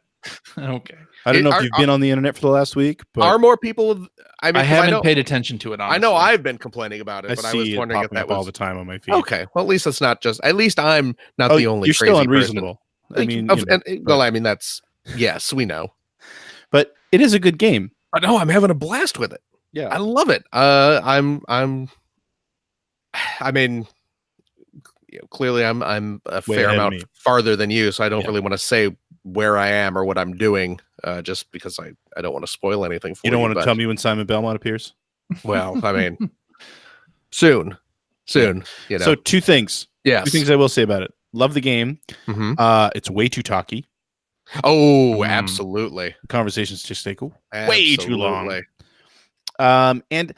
Okay. I don't know if Are- you've been on the internet for the last week, but Are more people? I mean, I 'cause haven't know, paid attention to it. Honestly. I know I've been complaining about it, I but I was see it wondering if popping that up all was the time on my feed. okay. Well, at least it's not just. At least I'm not the only you're crazy still person. unreasonable. I mean, Well, I mean that's yes, we know. but it is a good game. But no, I'm having a blast with it. Yeah. I love it. I mean, clearly I'm a Way fair ahead of amount me. farther than you, so I don't Yeah. really want to say where I am or what I'm doing, just because I don't want to spoil anything for you. You don't want to but- tell me when Simon Belmont appears? Well, I mean, soon, you know. So two things. Yes. Two things I will say about it. Love the game. Mhm. It's way too talky. Oh, Mm. absolutely. The conversations just take way too long. Absolutely. And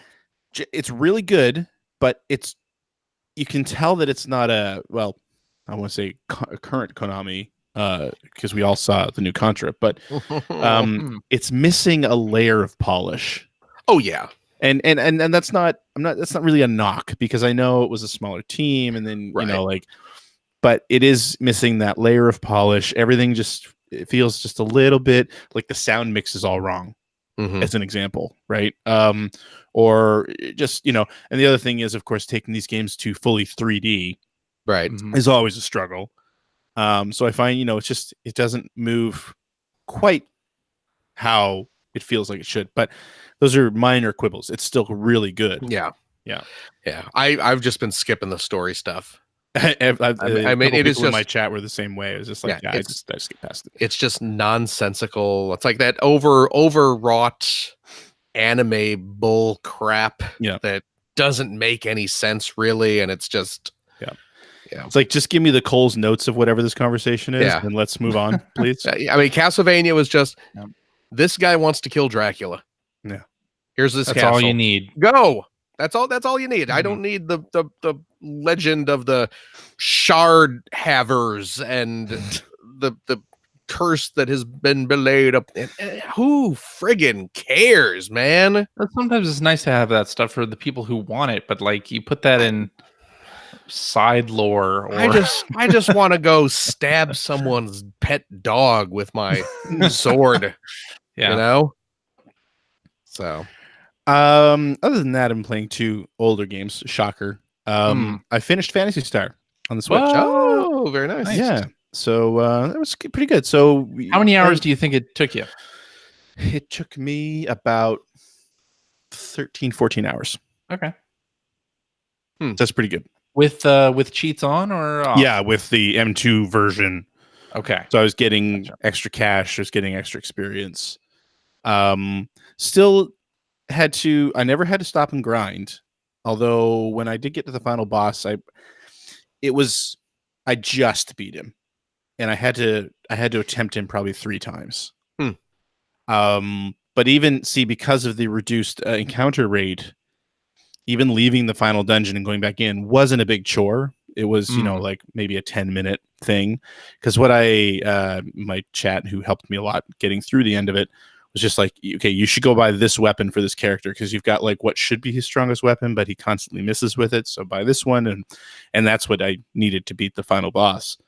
it's really good, but you can tell that it's not I want to say a current Konami, because we all saw the new Contra, but it's missing a layer of polish. Oh yeah. And that's not really a knock, because I know it was a smaller team, and then Right. but it is missing that layer of polish. Everything it feels just a little bit like the sound mix is all wrong, Mhm. as an example, right? Or just, and the other thing is, of course, taking these games to fully 3D Right. is always a struggle. So I find, it doesn't move quite how it feels like it should, but those are minor quibbles. It's still really good. Yeah. Yeah. Yeah. I've just been skipping the story stuff. I mean, it is people in my just- chat were the same way. It was just like, Yeah, I it's- just get past it. It's just nonsensical. It's like that overwrought anime bull crap Yeah. that doesn't make any sense really, and it's just It's like, just give me the Cole's notes of whatever this conversation is, Yeah. and let's move on, please. I mean, Castlevania was just Yeah. this guy wants to kill Dracula. Yeah. Here's this That's castle. all you need. Go. That's all you need. I don't need the legend of the shard havers and the curse that has been belayed up. Who friggin' cares, man? But sometimes it's nice to have that stuff for the people who want it, but like you put that in side lore, or I just want to go stab someone's pet dog with my sword. yeah. You know? So Other than that, I'm playing 2 older games. Shocker. I finished Phantasy Star on the Switch. Whoa. oh, very nice. Yeah. So that was pretty good. So How many hours do you think it took you? It took me about 13, 14 hours. Okay. That's pretty good. With cheats on or off? Yeah, with the M2 version. Okay. So I was getting extra cash. I was getting extra experience. Still I never had to stop and grind. Although when I did get to the final boss, I just beat him, and I had to attempt him probably 3 times. But even because of the reduced encounter rate, even leaving the final dungeon and going back in wasn't a big chore. It was, like maybe a 10-minute thing. Because what my chat, who helped me a lot getting through the end of it, was just like, okay, you should go buy this weapon for this character, because you've got like what should be his strongest weapon, but he constantly misses with it. So buy this one, and that's what I needed to beat the final boss.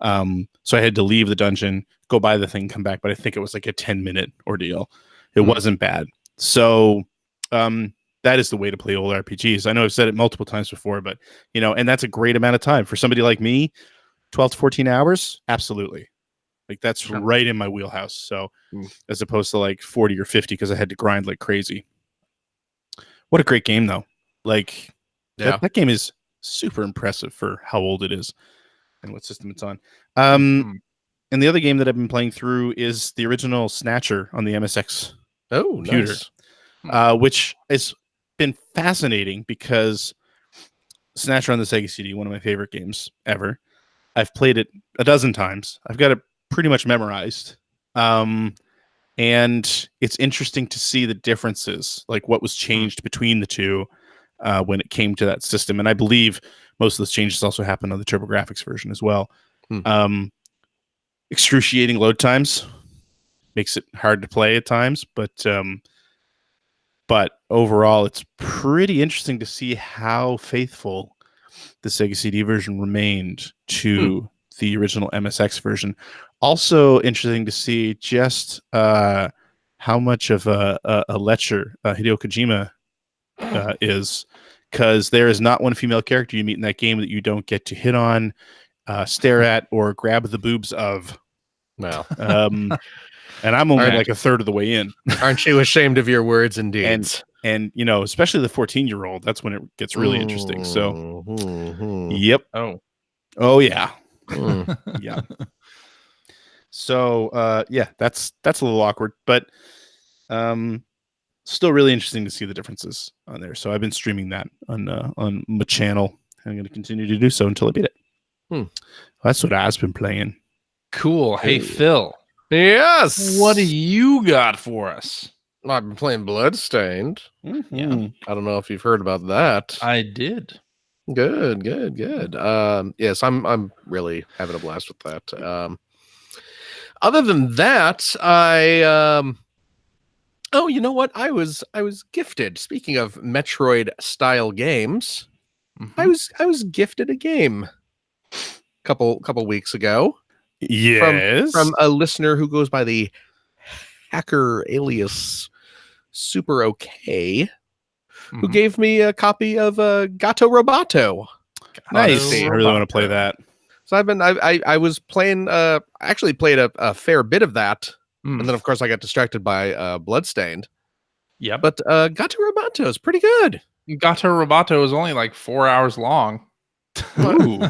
So I had to leave the dungeon, go buy the thing, come back. But I think it was like a 10-minute ordeal. It wasn't bad. So that is the way to play old RPGs. I know I've said it multiple times before, but and that's a great amount of time for somebody like me. 12 to 14 hours, absolutely. Like that's right in my wheelhouse. So as opposed to like 40 or 50, because I had to grind like crazy. What a great game, though. Like that game is super impressive for how old it is and what system it's on. And the other game that I've been playing through is the original Snatcher on the MSX computer, nice. which has been fascinating, because Snatcher on the Sega CD, one of my favorite games ever. I've played it a dozen times. I've got it pretty much memorized. And it's interesting to see the differences, like what was changed between the two when it came to that system. And I believe most of those changes also happened on the TurboGrafx version as well. Excruciating load times makes it hard to play at times, but overall, it's pretty interesting to see how faithful the Sega CD version remained to the original MSX version. Also interesting to see just how much of a lecher Hideo Kojima is, because there is not one female character you meet in that game that you don't get to hit on, stare at, or grab the boobs of. Well, and I'm only like a third of the way in. Aren't you ashamed of your words and deeds? And you know, especially the 14-year-old, that's when it gets really interesting. So, yep. Oh yeah. Yeah. So, yeah, that's a little awkward, but still really interesting to see the differences on there. So I've been streaming that on my channel. I'm going to continue to do so until I beat it. That's what I've been playing. Cool. Hey, Phil. Yes. What do you got for us? I've been playing Bloodstained. Yeah. I don't know if you've heard about that. I did. Good. Yes, I'm really having a blast with that. Other than that, oh, you know what? I was gifted. Speaking of Metroid style games, I was gifted a game couple weeks ago. Yes. From a listener who goes by the hacker alias Super Okay, who gave me a copy of Gato Roboto. Nice. I really want to play that. So I was playing. I actually played a fair bit of that, and then of course I got distracted by Bloodstained. Yeah, but Gato Roboto is pretty good. Gato Roboto is only like 4 hours long. Ooh.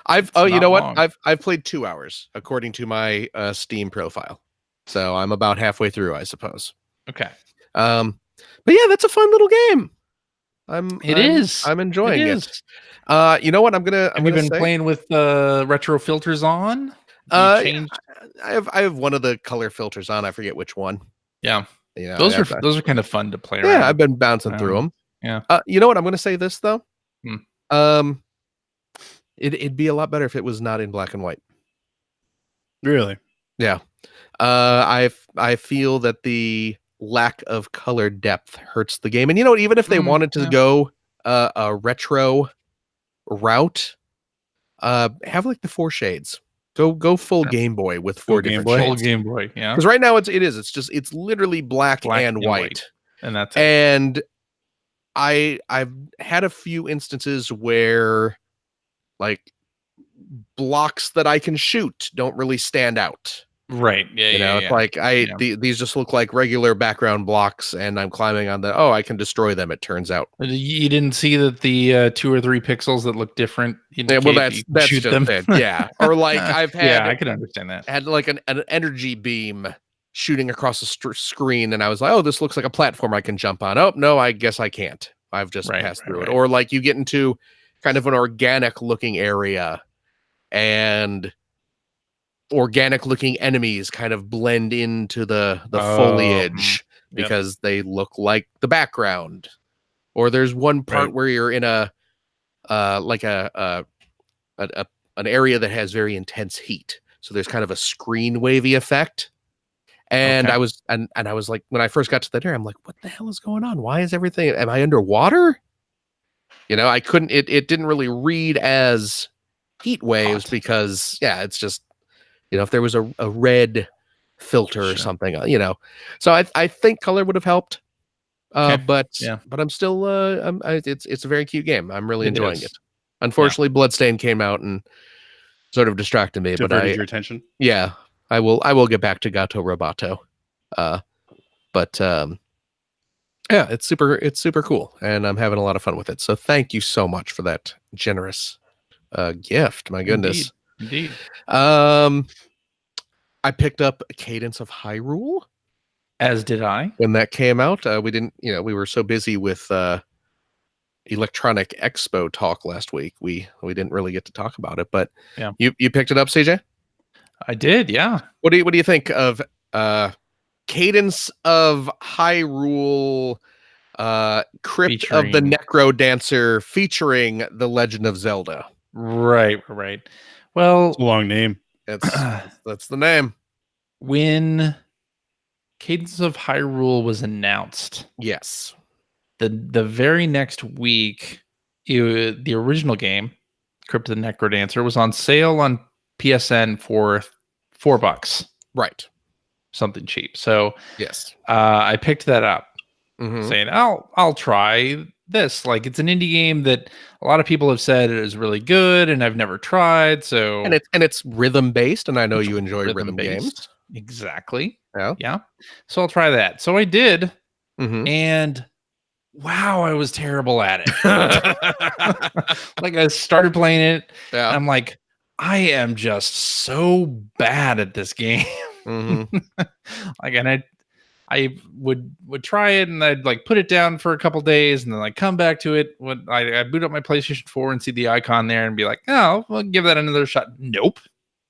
You know what? I've played 2 hours according to my Steam profile, so I'm about halfway through, I suppose. Okay. But yeah, that's a fun little game. I'm enjoying it. You know what? Have you been playing with retro filters on? I have one of the color filters on. I forget which one. Yeah. You know, those are kind of fun to play around. Yeah, I've been bouncing through them. Yeah. You know what? I'm going to say this though. It'd be a lot better if it was not in black and white. Really? Yeah. I feel that the lack of color depth hurts the game. And you know what? Even if they wanted to go a retro route, have like the 4 shades. Go full Game Boy with 4 different shades. Full Game Boy, yeah. Because right now it's literally black and white. And that's it. And I've had a few instances where like blocks that I can shoot don't really stand out. Right. Yeah. It's like these just look like regular background blocks, and I'm climbing on the. Oh, I can destroy them. It turns out you didn't see that the 2 or 3 pixels that look different. Well, that's just them. It. Yeah. Or like I've had. Yeah, I can understand that. Had like an energy beam shooting across the screen, and I was like, oh, this looks like a platform I can jump on. Oh no, I guess I can't. I've just passed through it. Or like you get into kind of an organic looking area, and organic looking enemies kind of blend into the foliage because they look like the background. Or there's one part where you're in a like an area that has very intense heat, so there's kind of a screen wavy effect. And I was like, when I first got to that area, I'm like, what the hell is going on? Why is everything? Am I underwater? You know, I couldn't. It didn't really read as heat waves because it's just. You know, if there was a red filter or something, you know, so I think color would have helped. But I'm still it's a very cute game. I'm really enjoying it. Unfortunately, Bloodstained came out and sort of distracted me. Diverted your attention. Yeah, I will get back to Gato Roboto. Yeah, it's super cool, and I'm having a lot of fun with it. So thank you so much for that generous gift. My goodness. Indeed. I picked up Cadence of Hyrule, as did I, when that came out. We didn't, we were so busy with Electronic Expo talk last week. We didn't really get to talk about it, but Yeah. you picked it up, CJ? I did, yeah. What do you think of Cadence of Hyrule, Crypt of the Featuring- Necro Dancer featuring The Legend of Zelda? Right. Well, It's a long name. That's the name. when Cadence of Hyrule was announced, Yes. the very next week, the original game, Crypt of the Necrodancer, was on sale on PSN for $4, Right. something cheap. So Yes. I picked that up, Mhm. saying I'll try this. Like, it's an indie game that a lot of people have said is really good, and I've never tried. So And it's rhythm based, and I know it's you enjoy rhythm games. rhythm-based. Exactly. Yeah. Yeah. So I'll try that. So I did, Mhm. and wow, I was terrible at it. Like, I started playing it, and Yeah. I'm like, I am just so bad at this game. Mhm. Like, and I would try it, and I'd like put it down for a couple days, and then like come back to it when I boot up my PlayStation 4 and see the icon there and be like, oh, well, give that another shot. Nope.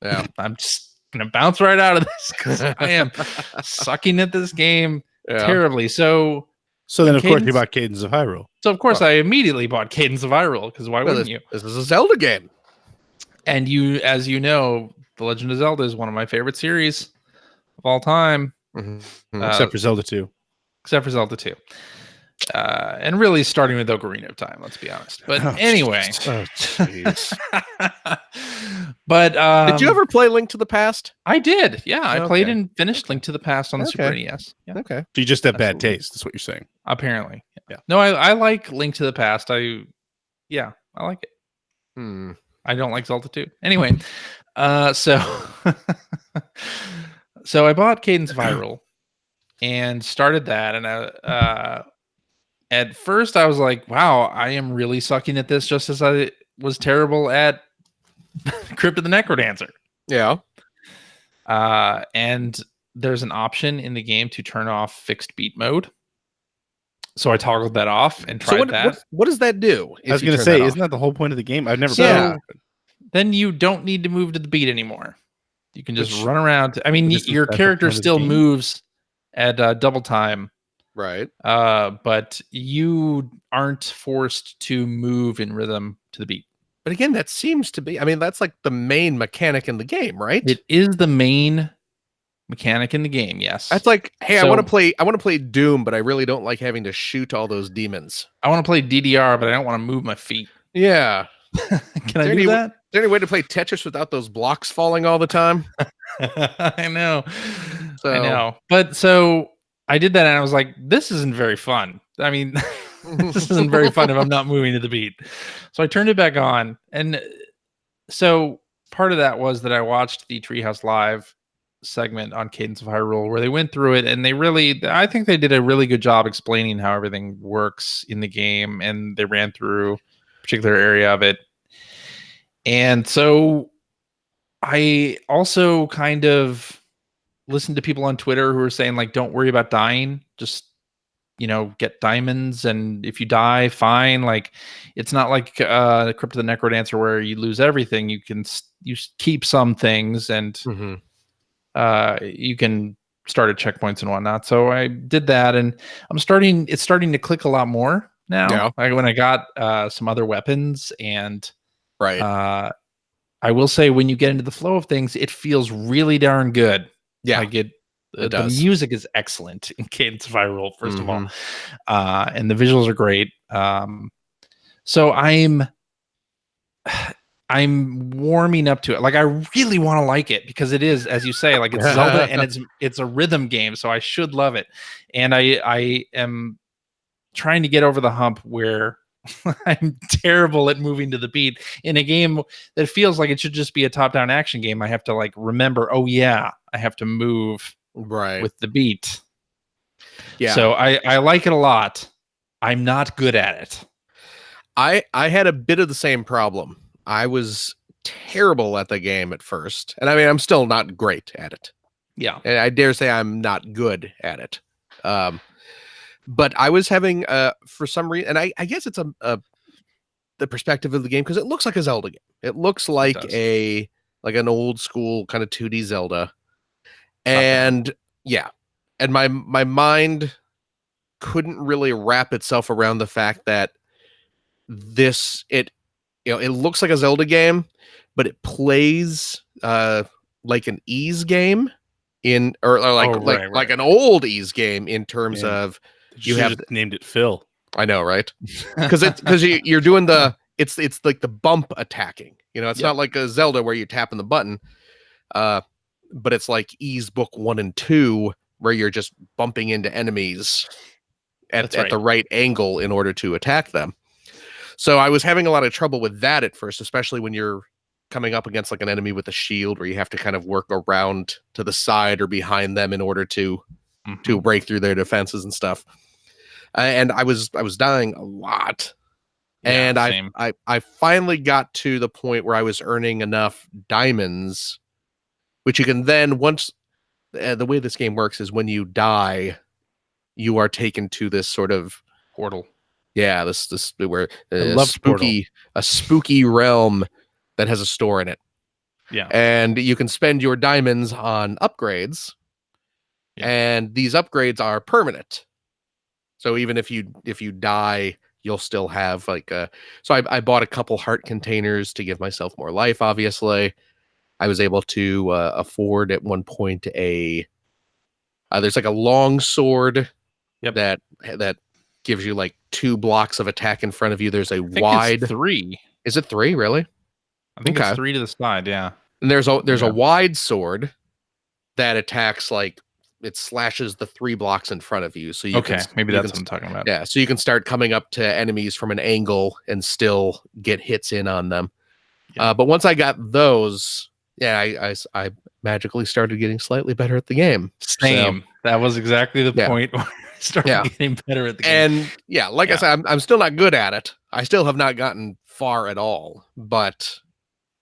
Yeah. I'm just gonna bounce right out of this because I am sucking at this game Yeah. terribly. So So then, of course, you Cadence- bought Cadence of Hyrule. of course I immediately bought Cadence of Hyrule, because why Well, wouldn't you? This is a Zelda game. And as you know, The Legend of Zelda is one of my favorite series of all time, Mhm. Except for Zelda 2. except for Zelda 2. And really starting with Ocarina of Time, let's be honest. But Oh, anyway. Oh, jeez. But Did you ever play Link to the Past? I did. Yeah, I played Okay. and finished Link to the Past on the Super NES. Yeah, Okay. So you just have bad Absolutely. taste. That's what you're saying. apparently. Yeah. No, I like Link to the Past. I like it. Hmm. I don't like Zelda 2. Anyway, so so I bought Cadence of Hyrule and started that, and at first I was like, wow, I am really sucking at this, just as I was terrible at Crypt of the Necrodancer. Yeah. And there's an option in the game to turn off fixed beat mode. So I toggled that off and tried So that. what does that do? I was going to say, isn't that the whole point of the game? I've never played So it. then you don't need to move to the beat anymore. You can just Which- run around. I mean, Isn't your that the character point of the still game? moves at double time, Right. but you aren't forced to move in rhythm to the beat. But again, that seems to be, I mean, that's like the main mechanic in the game, right? It is the main mechanic in the game, yes. That's like, hey, I So- want to play Doom, but I really don't like having to shoot all those demons. I want to play DDR, but I don't want to move my feet. Yeah. Can I Is do that? there any way to play Tetris without those blocks falling all the time? I know. So- I know. But so I did that, and I was like, this isn't very fun. I mean, this isn't very fun if I'm not moving to the beat. So I turned it back on. And so part of that was that I watched the Treehouse Live segment on Cadence of Hyrule where they went through it, and I think they did a really good job explaining how everything works in the game, and they ran through a particular area of it. And so I also kind of listened to people on Twitter who were saying, like, don't worry about dying, just get diamonds, and if you die, fine. Like, it's not like Crypt of the Necrodancer where you lose everything. You keep some things, and Mhm. you can start at checkpoints and whatnot. So I did that, and it's starting to click a lot more now. Yeah. Like, when I got some other weapons, and Right. I will say, when you get into the flow of things, it feels really darn good. Yeah. Like, the does. music is excellent in Cadence of Hyrule, first of all, Mm-hmm. and the visuals are great. So I'm warming up to it. Like, I really want to like it because it is, as you say, like, it's Zelda and it's a rhythm game, so I should love it. And I am trying to get over the hump where I'm terrible at moving to the beat in a game that feels like it should just be a top-down action game. I have to, like, remember, oh yeah, I have to move Right. with the beat. Yeah. So I like it a lot. I'm not good at it. I had a bit of the same problem. I was terrible at the game at first. And I mean, I'm still not great at it. Yeah. And I dare say I'm not good at it. But I was having for some reason, and I guess it's the perspective of the game because it looks like a Zelda game. It looks like does. like an old school kind of 2D Zelda. Not bad. And yeah, and my mind couldn't really wrap itself around the fact that it looks like a Zelda game, but it plays like an Ease game or like Oh, right, like right. an old Ease game in terms Man. of You you should have have just named it Phil. I know, right? Because you're doing it's like the bump attacking. It's Yep. not like a Zelda where you're tapping the button. But it's like Ease Book 1 and 2 where you're just bumping into enemies at the right angle in order to attack them. So I was having a lot of trouble with that at first, especially when you're coming up against like an enemy with a shield where you have to kind of work around to the side or behind them in order to break through their defenses and stuff. And I was dying a lot. And same. I finally got to the point where I was earning enough diamonds, which you can then once the way this game works is when you die, you are taken to this sort of Portal. yeah, this where love a spooky realm that has a store in it. Yeah. And you can spend your diamonds on upgrades. Yeah. And these upgrades are permanent. So even if you die, you'll still have like so I bought a couple heart containers to give myself more life, obviously. I was able to afford at one point there's like a long sword that gives you like 2 blocks of attack in front of you. There's a wide 3. Is it 3 really? I think Okay. it's 3 to the side. Yeah. And there's a wide sword that attacks like it slashes the 3 blocks in front of you. So you can Maybe that's what I'm talking about. Yeah, so you can start coming up to enemies from an angle and still get hits in on them. Yeah. But once I got those, I magically started getting slightly better at the game. Same. So, that was exactly the yeah. point where I started getting better at the game. And yeah, like I said, I'm still not good at it. I still have not gotten far at all, but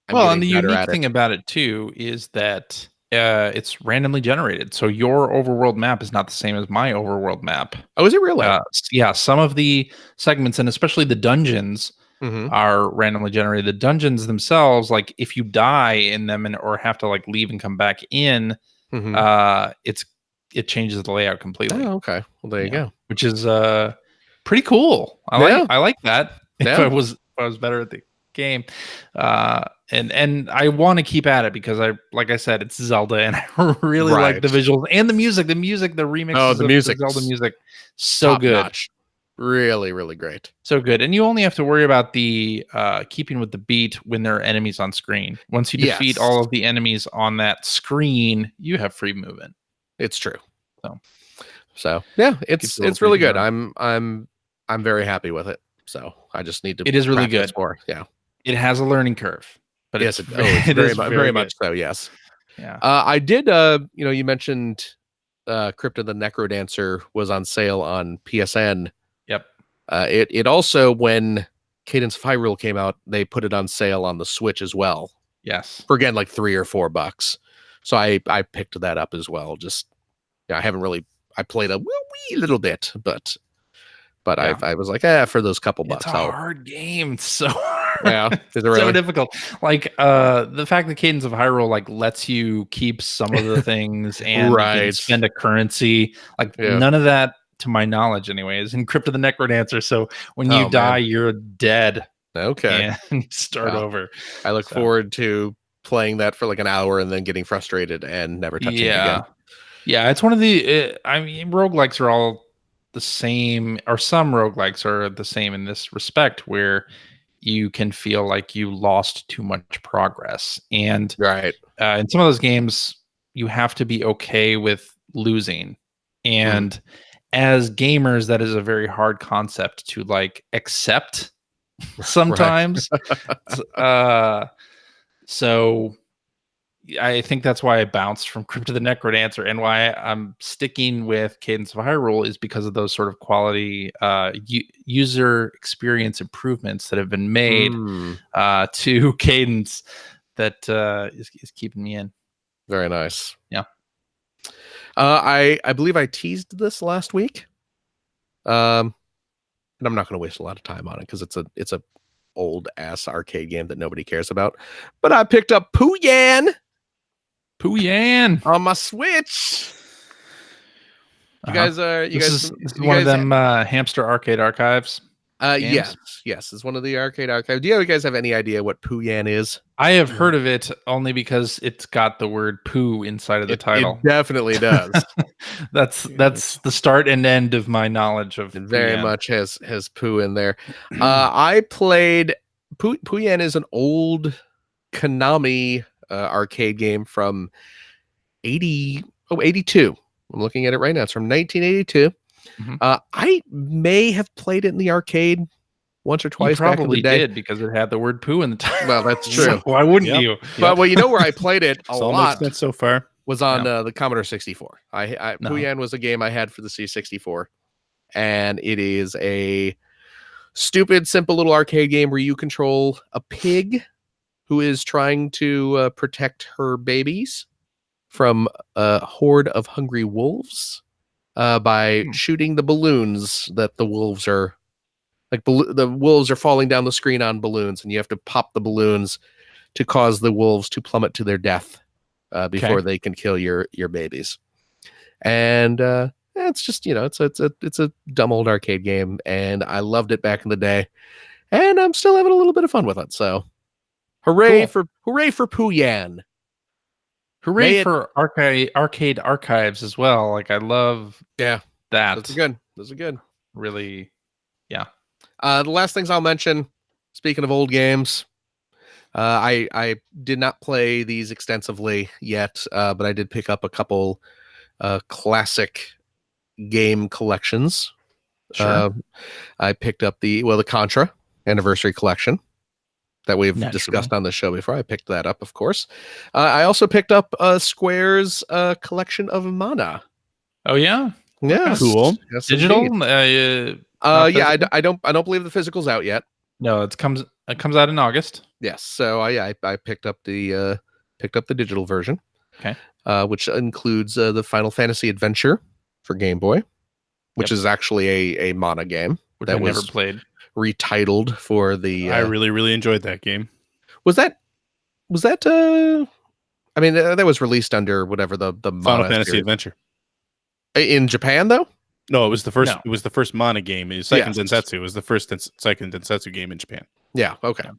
I'm and the getting better unique at thing about it too is that it's randomly generated. So your overworld map is not the same as my overworld map. Oh, is it really? Yeah, some of the segments and especially the dungeons are randomly generated. The dungeons themselves, like if you die in them or have to like leave and come back in, it changes the layout completely. Oh, okay. Well, there you go. Which is pretty cool. I like that. If I was better at the game, and I want to keep at it because like I said, it's Zelda, and I really like the visuals and the music. The remix. Oh, the music, Zelda music, so good. Notch. Really, really great. So good. And you only have to worry about the keeping with the beat when there are enemies on screen. Once you defeat all of the enemies on that screen, you have free movement. It's true. So yeah, it's really good. I'm very happy with it. So I just need to. It is really good. More. Yeah. It has a learning curve, but yes, it's very much so. Yes. Yeah. I did. You mentioned Crypt of the Necrodancer was on sale on PSN. Yep. It also, when Cadence of Hyrule came out, they put it on sale on the Switch as well. Yes. For again, like $3 or $4. So I picked that up as well. Just I haven't really. I played a wee little bit, but I was like, for those couple bucks. It's a hard game. So yeah, is it really? So difficult. Like the fact that Cadence of Hyrule like lets you keep some of the things and you can spend a currency. Like none of that, to my knowledge, anyway, is in Crypt of the Necrodancer. So when you die, you're dead. Okay, and start over. I look forward to playing that for like an hour and then getting frustrated and never touching it again. Yeah, it's one of the. Roguelikes are all the same, or some roguelikes are the same in this respect, where you can feel like you lost too much progress. And in some of those games, you have to be okay with losing. And as gamers, that is a very hard concept to like accept sometimes. So I think that's why I bounced from Crypt of the Necrodancer, and why I'm sticking with Cadence of Hyrule is because of those sort of quality user experience improvements that have been made to Cadence that is keeping me in. Very nice. Yeah. I believe I teased this last week. And I'm not going to waste a lot of time on it because it's a old ass arcade game that nobody cares about. But I picked up Pooyan on my Switch. You guys are This is one of them hamster arcade archives. Yes, it's one of the arcade archives. Do you guys have any idea what Pooyan is? I have heard of it only because it's got the word poo inside of the title. It definitely does. That's the start and end of my knowledge of it very much has poo in there. I played Pooyan is an old Konami arcade game from 82. I'm looking at it right now. It's from 1982. I may have played it in the arcade once or twice. You probably back in the day. did because it had the word poo in the title. Well, that's true. So why wouldn't you? But well, you know where I played it a all lot makes sense so far was on the Commodore 64. Pooyan was a game I had for the C64, and it is a stupid, simple little arcade game where you control a pig who is trying to protect her babies from a horde of hungry wolves by shooting the balloons that the wolves are the wolves are falling down the screen on balloons, and you have to pop the balloons to cause the wolves to plummet to their death before they can kill your babies. And it's just it's a dumb old arcade game, and I loved it back in the day, and I'm still having a little bit of fun with it. So, hooray for Pooyan! Hooray for arcade archives as well. Like I love that. Those are good. Really, yeah. The last things I'll mention, speaking of old games, I did not play these extensively yet, but I did pick up a couple classic game collections. Sure. I picked up the Contra Anniversary Collection that we've discussed on the show before. I picked that up, of course. I also picked up Square's collection of Mana. Oh yeah, cool. Yes, digital. I don't believe the physical's out yet. No, it comes out in August. Yes, so I picked up the digital version. Okay, which includes the Final Fantasy Adventure for Game Boy, which is actually a Mana game which I never played. Retitled for the. I really enjoyed that game. Was that? I mean, that was released under whatever the Final Fantasy Adventure in Japan though. No, it was the first. No. It was the first Mana game. It was Seiken Densetsu. It was the first Seiken Densetsu game in Japan. Yeah. Okay.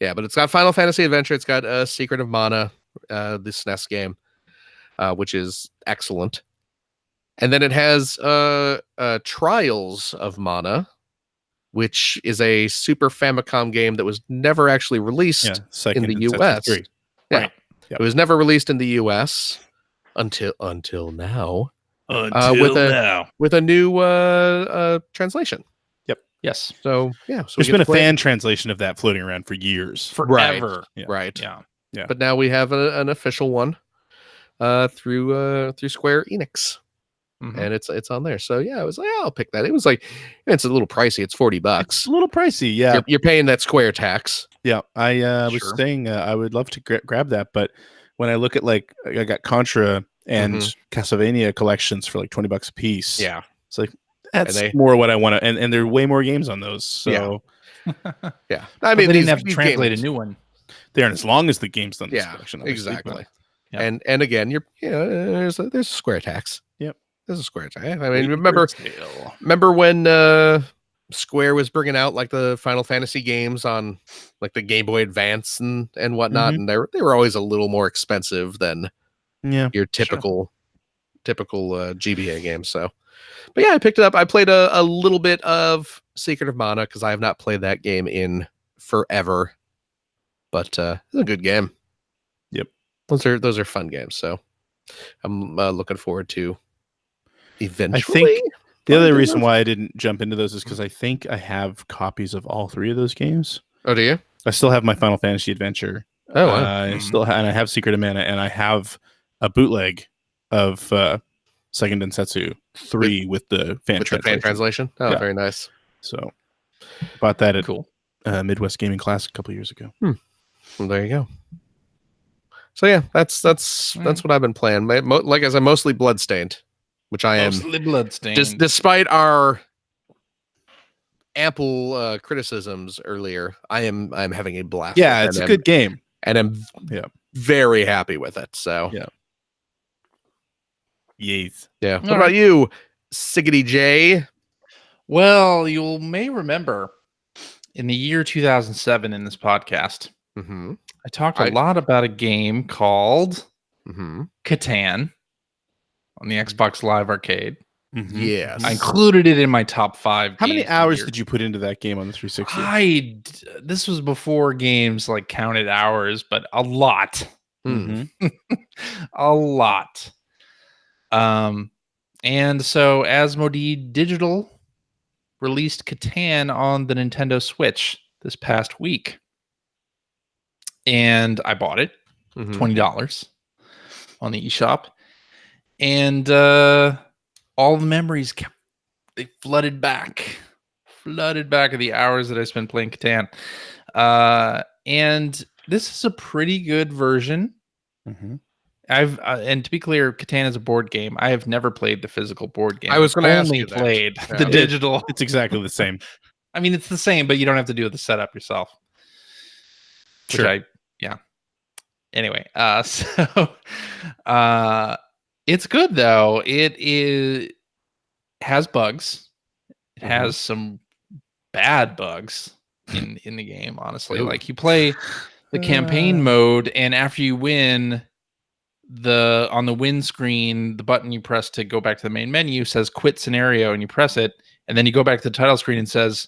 Yeah. But it's got Final Fantasy Adventure. It's got Secret of Mana, the SNES game, which is excellent. And then it has Trials of Mana, which is a Super Famicom game that was never actually released in the US. Yeah. Right. Yep. It was never released in the US until now. With a new translation. Yep. Yes. So there's been a fan translation of that floating around for years. Forever. Right. Yeah. But now we have an official one through Square Enix. And it's on there. So I was like, I'll pick that. It was like, it's a little pricey. It's $40. It's a little pricey. Yeah. You're paying that Square tax. Yeah. I was saying I would love to grab that. But when I look at I got Contra and Castlevania collections for like $20 a piece. Yeah. It's like, that's more what I want to, and there are way more games on those. So yeah. I mean, they didn't have to translate a new one. They aren't as long as the games on this collection. Exactly. And again, there's a Square tax. Yep. There's a Square tax. I mean, remember when Square was bringing out like the Final Fantasy games on like the Game Boy Advance and whatnot, and they were always a little more expensive than your typical GBA game. So, but I picked it up. I played a little bit of Secret of Mana because I have not played that game in forever, but it's a good game. Yep, those are fun games. So I'm looking forward to eventually. I think the other reason why I didn't jump into those is because I think I have copies of all three of those games. Oh, do you? I still have my Final Fantasy Adventure. Oh, wow. And I have Secret of Mana, and I have a bootleg of Seiken Densetsu 3 with the fan translation. Oh, very nice. So bought that at Midwest Gaming Classic a couple years ago. Well, there you go. So that's what I've been playing. Like I said, mostly Bloodstained, which I am mostly Bloodstained. Despite our ample criticisms earlier, I'm having a blast. Yeah, with it's it, a good game. and I'm very happy with it. So Yeah. Yes. yeah. What All about right. you, Siggity J? Well, you may remember in the year 2007 in this podcast, Mm-hmm. I talked a I- lot about a game called Mm-hmm. Catan on the Xbox Live Arcade. Yes. I included it in my top 5. How many games of the hours year. did you put into that game on the 360? This was before games like counted hours, but a lot. Mm. A lot. And so Asmodee Digital released Catan on the Nintendo Switch this past week. And I bought it, Mhm. $20 on the eShop. And all the memories they flooded back of the hours that I spent playing Catan. And this is a pretty good version. I've and to be clear, Catan is a board game. I have never played the physical board game. I was I've gonna ask only you that. played Yeah. the digital. It's exactly the same. I mean, it's the same, but you don't have to do the setup yourself. Sure. Anyway, so it's good though. It has bugs. It has some bad bugs in the game, honestly. Ooh. Like you play the campaign mode, and after you win, on the win screen, the button you press to go back to the main menu says quit scenario, and you press it, and then you go back to the title screen and says,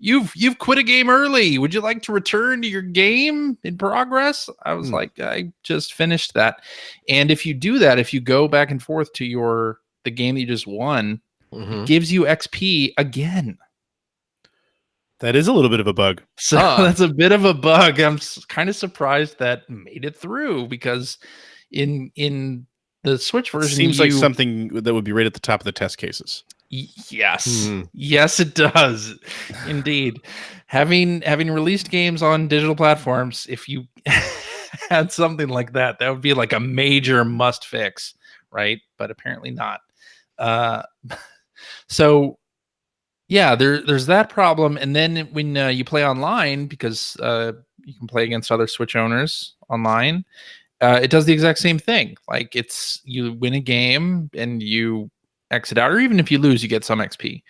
You've quit a game early. Would you like to return to your game in progress? I was like, I just finished that. And if you do that, if you go back and forth to the game that you just won, it gives you XP again. That is a little bit of a bug. So that's a bit of a bug. I'm kind of surprised that made it through, because in the Switch version, Seems like something that would be right at the top of the test cases. Yes. Yes, it does. Indeed. Having released games on digital platforms, if you had something like that would be like a major must fix, right? But apparently not. So yeah, there's that problem. And then when you play online, because you can play against other Switch owners online, it does the exact same thing. Like you win a game and you exit out, or even if you lose, you get some XP.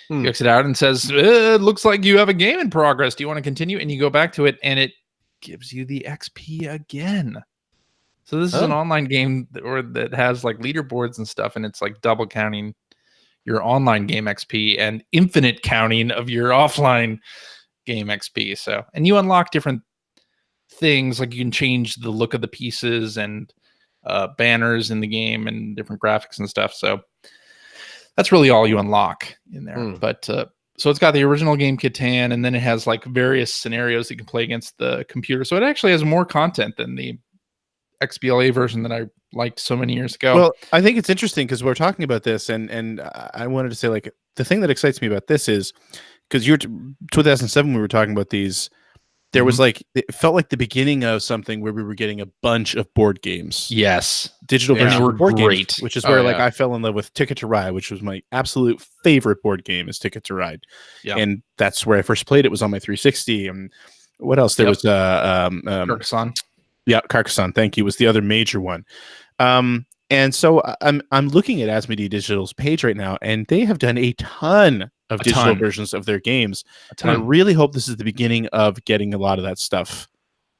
You exit out and says, it looks like you have a game in progress. Do you want to continue? And you go back to it, and it gives you the XP again. So this is an online game that has like leaderboards and stuff, and it's like double counting your online game XP and infinite counting of your offline game XP. So, and you unlock different things, like you can change the look of the pieces and banners in the game and different graphics and stuff. So that's really all you unlock in there. But so it's got the original game Catan, and then it has like various scenarios that you can play against the computer. So it actually has more content than the XBLA version that I liked so many years ago. Well, I think it's interesting because we're talking about this, and I wanted to say, like, the thing that excites me about this is because 2007 we were talking about these. There was like, it felt like the beginning of something where we were getting a bunch of board games. Yes. Digital And they versions were of board great. games, which is where like I fell in love with Ticket to Ride, which was my absolute favorite board game, is Ticket to Ride. Yeah. And that's where I first played it, was on my 360. And what else? There was Carcassonne. Yeah, Carcassonne, thank you, was the other major one. And so I'm looking at Asmodee Digital's page right now, and they have done a ton of digital versions of their games. And I really hope this is the beginning of getting a lot of that stuff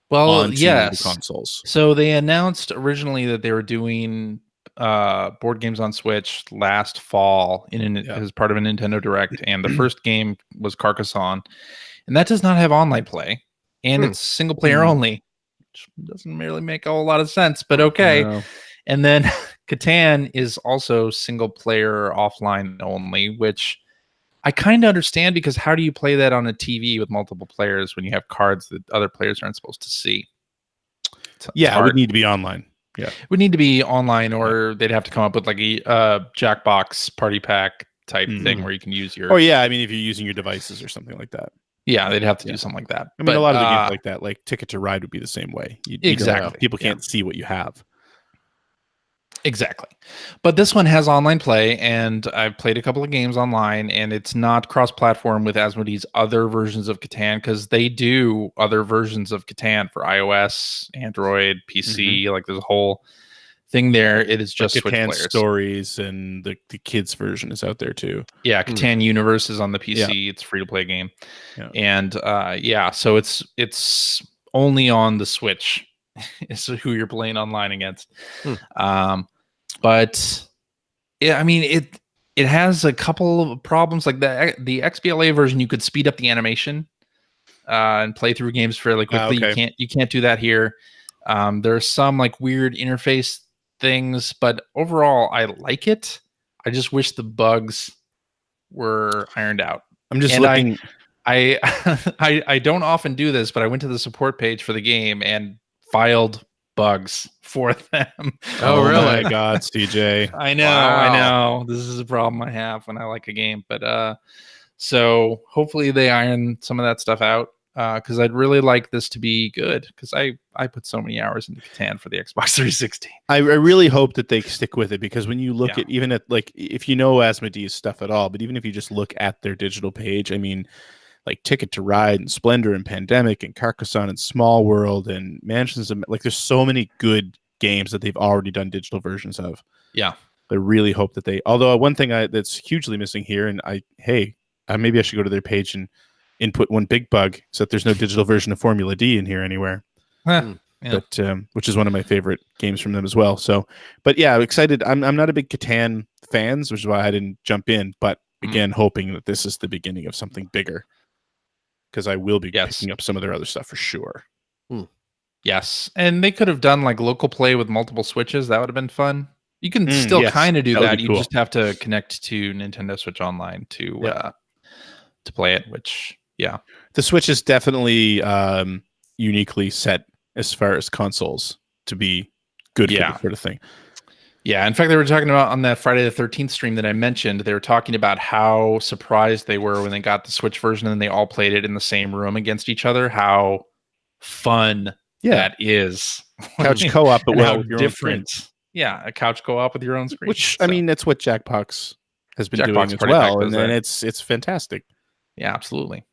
onto the consoles. So they announced originally that they were doing board games on Switch last fall as part of a Nintendo Direct, and the first game was Carcassonne, and that does not have online play, and it's single player only, which doesn't really make a whole lot of sense, but okay. No. And then Catan is also single player offline only, which I kind of understand, because how do you play that on a TV with multiple players when you have cards that other players aren't supposed to see? It would need to be online. Yeah, it would need to be online, or they'd have to come up with like a Jackbox party pack type thing where you can use your. Oh yeah, I mean, if you're using your devices or something like that. Yeah, they'd have to do something like that. I mean, a lot of the games like that, like Ticket to Ride, would be the same way. Exactly. People can't see what you have. Exactly. But this one has online play, and I've played a couple of games online, and it's not cross-platform with Asmodee's other versions of Catan, because they do other versions of Catan for iOS, Android, PC. Like there's a whole thing there. It is just Like Switch Catan players. Stories, and the kids version is out there too. Yeah, Catan Universe is on the PC. Yeah. It's a free-to-play game. Yeah. And so it's only on the Switch is who you're playing online against. But yeah, I mean it has a couple of problems. Like the XBLA version, you could speed up the animation and play through games fairly quickly. Okay. You can't do that here. There's some like weird interface things, but overall I like it. I just wish the bugs were ironed out. I'm just And looking. I don't often do this, but I went to the support page for the game and filed bugs for them. Oh, really? My God, CJ. I know, Wow. I know. This is a problem I have when I like a game, but so hopefully they iron some of that stuff out. Because I'd really like this to be good. Because I put so many hours into Catan for the Xbox 360. I really hope that they stick with it, because when you look Yeah. at, even at, like, if you know Asmodee's stuff at all, but even if you just look at their digital page, I mean, like Ticket to Ride and Splendor and Pandemic and Carcassonne and Small World and Mansions of, like, there's so many good games that they've already done digital versions of. Yeah. I really hope that they, although one thing that's hugely missing here, and maybe I should go to their page and input one big bug, is that there's no digital version of Formula D in here anywhere. Yeah. But which is one of my favorite games from them as well. So, but yeah, I'm excited. I'm not a big Catan fans, which is why I didn't jump in. But again, hoping that this is the beginning of something bigger, because I will be picking up some of their other stuff for sure. Yes, and they could have done like local play with multiple switches. That would have been fun. You can still kind of do that. You just have to connect to Nintendo Switch Online to play it. Which the Switch is definitely uniquely set as far as consoles to be good for this sort of thing. Yeah, in fact, they were talking about on that Friday the 13th stream that I mentioned, they were talking about how surprised they were when they got the Switch version and they all played it in the same room against each other, how fun that is. Couch co-op, but how with your different. own screen. Yeah, a couch co-op with your own screen. Which, I mean, that's what Jackbox has been doing as well, and it's fantastic. Yeah, absolutely.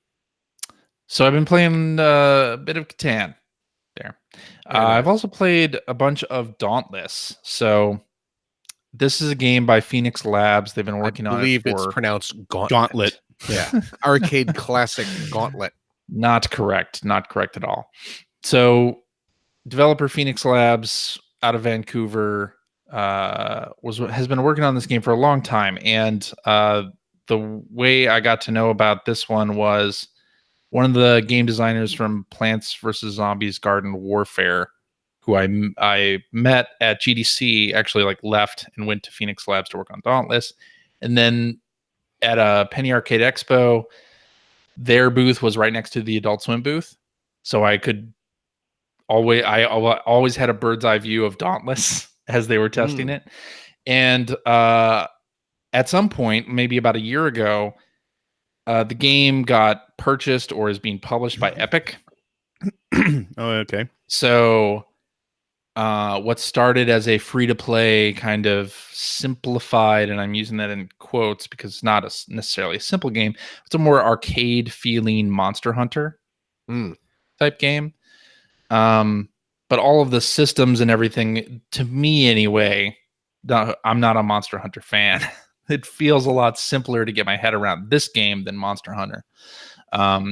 So I've been playing a bit of Catan there. I've also played a bunch of Dauntless. So this is a game by Phoenix Labs. They've been working on it. I believe it's pronounced Gauntlet. Yeah. Arcade classic Gauntlet. Not correct. Not correct at all. So developer Phoenix Labs out of Vancouver has been working on this game for a long time. And the way I got to know about this one was one of the game designers from Plants vs. Zombies Garden Warfare, who I met at GDC, actually like left and went to Phoenix Labs to work on Dauntless. And then at a Penny Arcade Expo, their booth was right next to the Adult Swim booth. So I always had a bird's eye view of Dauntless as they were testing it. And at some point, maybe about a year ago, the game got purchased or is being published by Epic. Oh, okay. So what started as a free-to-play kind of simplified, and I'm using that in quotes because it's not necessarily a simple game. It's a more arcade-feeling Monster Hunter type game. But all of the systems and everything, to me anyway, I'm not a Monster Hunter fan. It feels a lot simpler to get my head around this game than Monster Hunter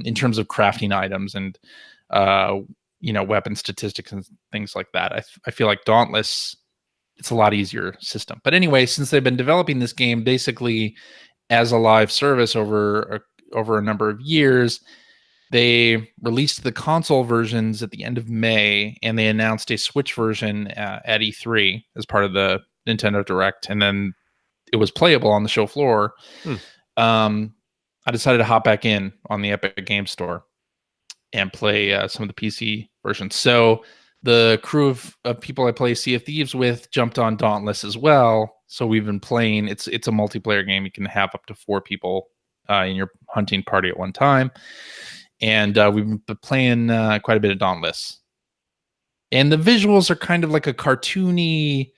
in terms of crafting items and weapon statistics and things like that. I feel like Dauntless, it's a lot easier system. But anyway, since they've been developing this game basically as a live service over a number of years, they released the console versions at the end of May, and they announced a Switch version at E3 as part of the Nintendo Direct, and then it was playable on the show floor. I decided to hop back in on the Epic Game Store and play some of the PC versions. So the crew of people I play Sea of Thieves with jumped on Dauntless as well. So we've been playing. It's a multiplayer game. You can have up to 4 people in your hunting party at one time. And we've been playing quite a bit of Dauntless. And the visuals are kind of like a cartoony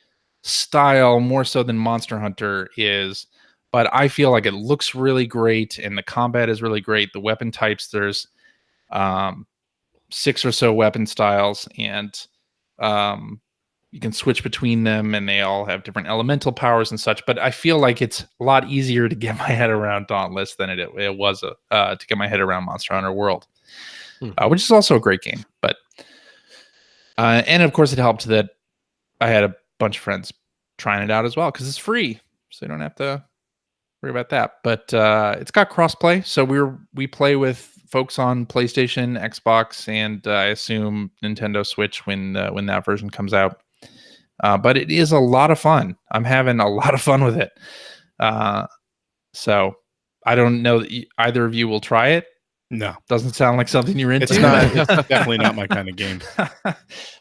style more so than Monster Hunter is, but I feel like it looks really great and the combat is really great. The weapon types, there's 6 or so weapon styles, and you can switch between them, and they all have different elemental powers and such. But I feel like it's a lot easier to get my head around Dauntless than it was to get my head around Monster Hunter World, which is also a great game. But and of course, it helped that I had a bunch of friends trying it out as well because it's free, so you don't have to worry about that. But it's got crossplay, so we play with folks on PlayStation, Xbox, and I assume Nintendo Switch when that version comes out. But it is a lot of fun. I'm having a lot of fun with it. So I don't know that either of you will try it. No, doesn't sound like something you're into. It's not. It's definitely not my kind of game.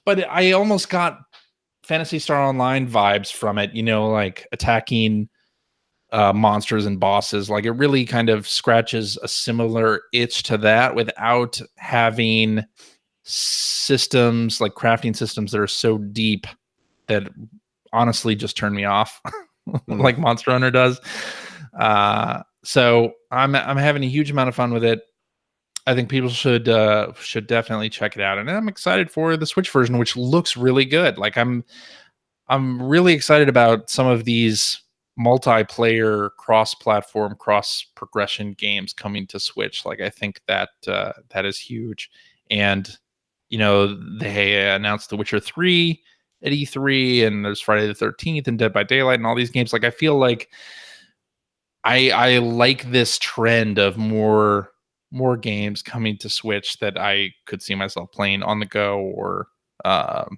But I almost got Phantasy Star Online vibes from it. You know, like attacking monsters and bosses. Like it really kind of scratches a similar itch to that without having systems like crafting systems that are so deep that honestly just turn me off like Monster Hunter does. So I'm having a huge amount of fun with it. I think people should definitely check it out, and I'm excited for the Switch version, which looks really good. Like I'm really excited about some of these multiplayer, cross-platform, cross-progression games coming to Switch. Like I think that that is huge, and you know they announced The Witcher 3 at E3, and there's Friday the 13th and Dead by Daylight and all these games. Like I feel like I like this trend of more games coming to Switch that I could see myself playing on the go or kind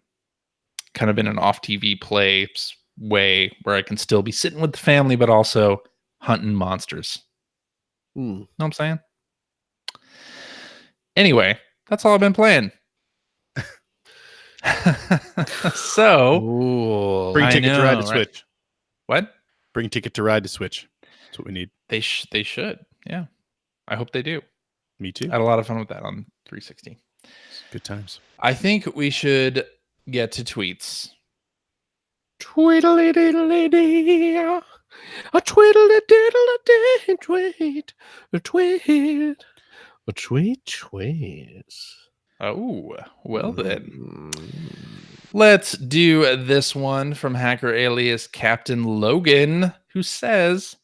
of in an off TV play way where I can still be sitting with the family, but also hunting monsters. Know what I'm saying? Anyway, that's all I've been playing. So bring ticket to ride to Switch. What? Bring ticket to ride to Switch. That's what we need. They should. Yeah. I hope they do. Me too. I had a lot of fun with that on 360. Good times. I think we should get to tweets. Tweedly diddly dee, a tweedly diddly dee, tweet, a tweet, a tweet. Oh, well then. Let's do this one from hacker alias Captain Logan, who says,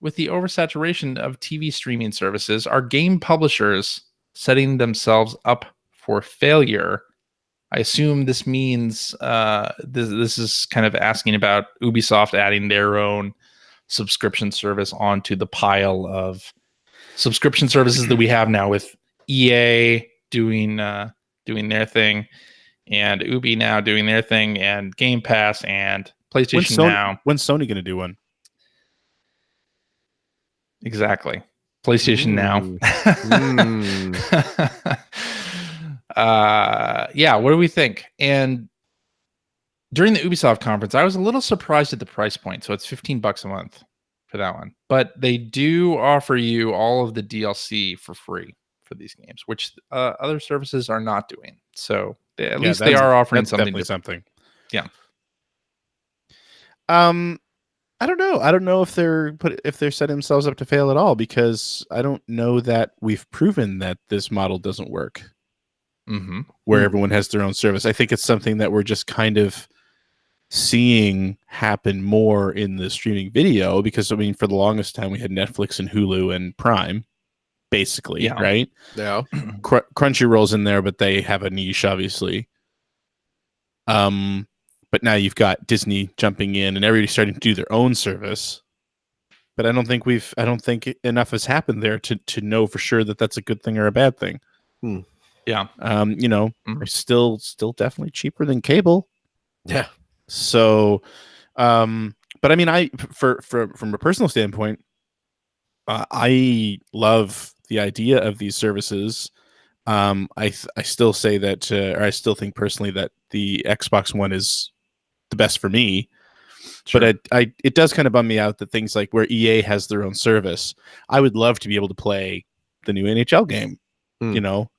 with the oversaturation of TV streaming services, are game publishers setting themselves up for failure? I assume this means this is kind of asking about Ubisoft adding their own subscription service onto the pile of subscription services that we have now, with EA doing their thing, and Ubi now doing their thing, and Game Pass and PlayStation now. When's Sony going to do one? Exactly. PlayStation now. Yeah, what do we think? And during the Ubisoft conference, I was a little surprised at the price point. So it's $15 a month for that one. But they do offer you all of the DLC for free for these games, which other services are not doing. So at least they are offering something. Definitely something. Yeah. I don't know. I don't know if they're setting themselves up to fail at all, because I don't know that we've proven that this model doesn't work. Where everyone has their own service. I think it's something that we're just kind of seeing happen more in the streaming video, because I mean, for the longest time we had Netflix and Hulu and Prime, basically, right? Yeah. Crunchyroll's in there, but they have a niche, obviously. But now you've got Disney jumping in, and everybody's starting to do their own service. But I don't think enough has happened there to know for sure that that's a good thing or a bad thing. Yeah. Are still definitely cheaper than cable. Yeah. So, but I mean, from a personal standpoint, I love the idea of these services. I still say that, or I still think personally that the Xbox One is the best for me. Sure. But it does kind of bum me out that things like where EA has their own service, I would love to be able to play the new NHL game,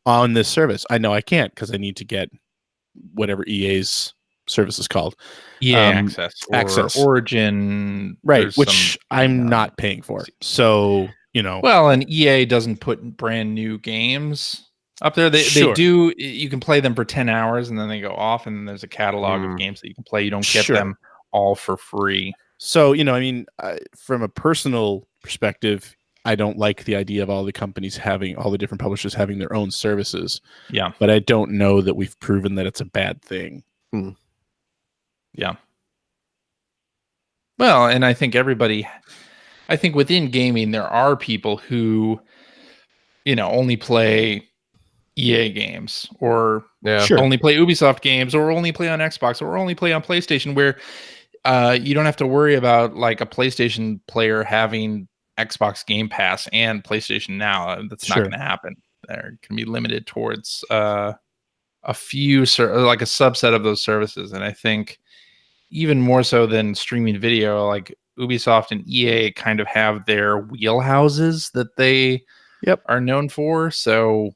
on this service. I know I can't, because I need to get whatever EA's service is called. Access or Access. Origin, Right, there's which some, I'm not paying for. So, Well, and EA doesn't put brand new games up there. They Sure. do. You can play them for 10 hours and then they go off, and then there's a catalog of games that you can play. You don't get Sure. them all for free. So, from a personal perspective, I don't like the idea of all the different publishers having their own services. Yeah. But I don't know that we've proven that it's a bad thing. Yeah. Well, and I think within gaming, there are people who, only play EA games or only play Ubisoft games or only play on Xbox or only play on PlayStation, where you don't have to worry about like a PlayStation player having Xbox Game Pass and PlayStation Now. That's not going to happen. They're going to be limited towards a few, like a subset of those services. And I think even more so than streaming video, like Ubisoft and EA kind of have their wheelhouses that they are known for. So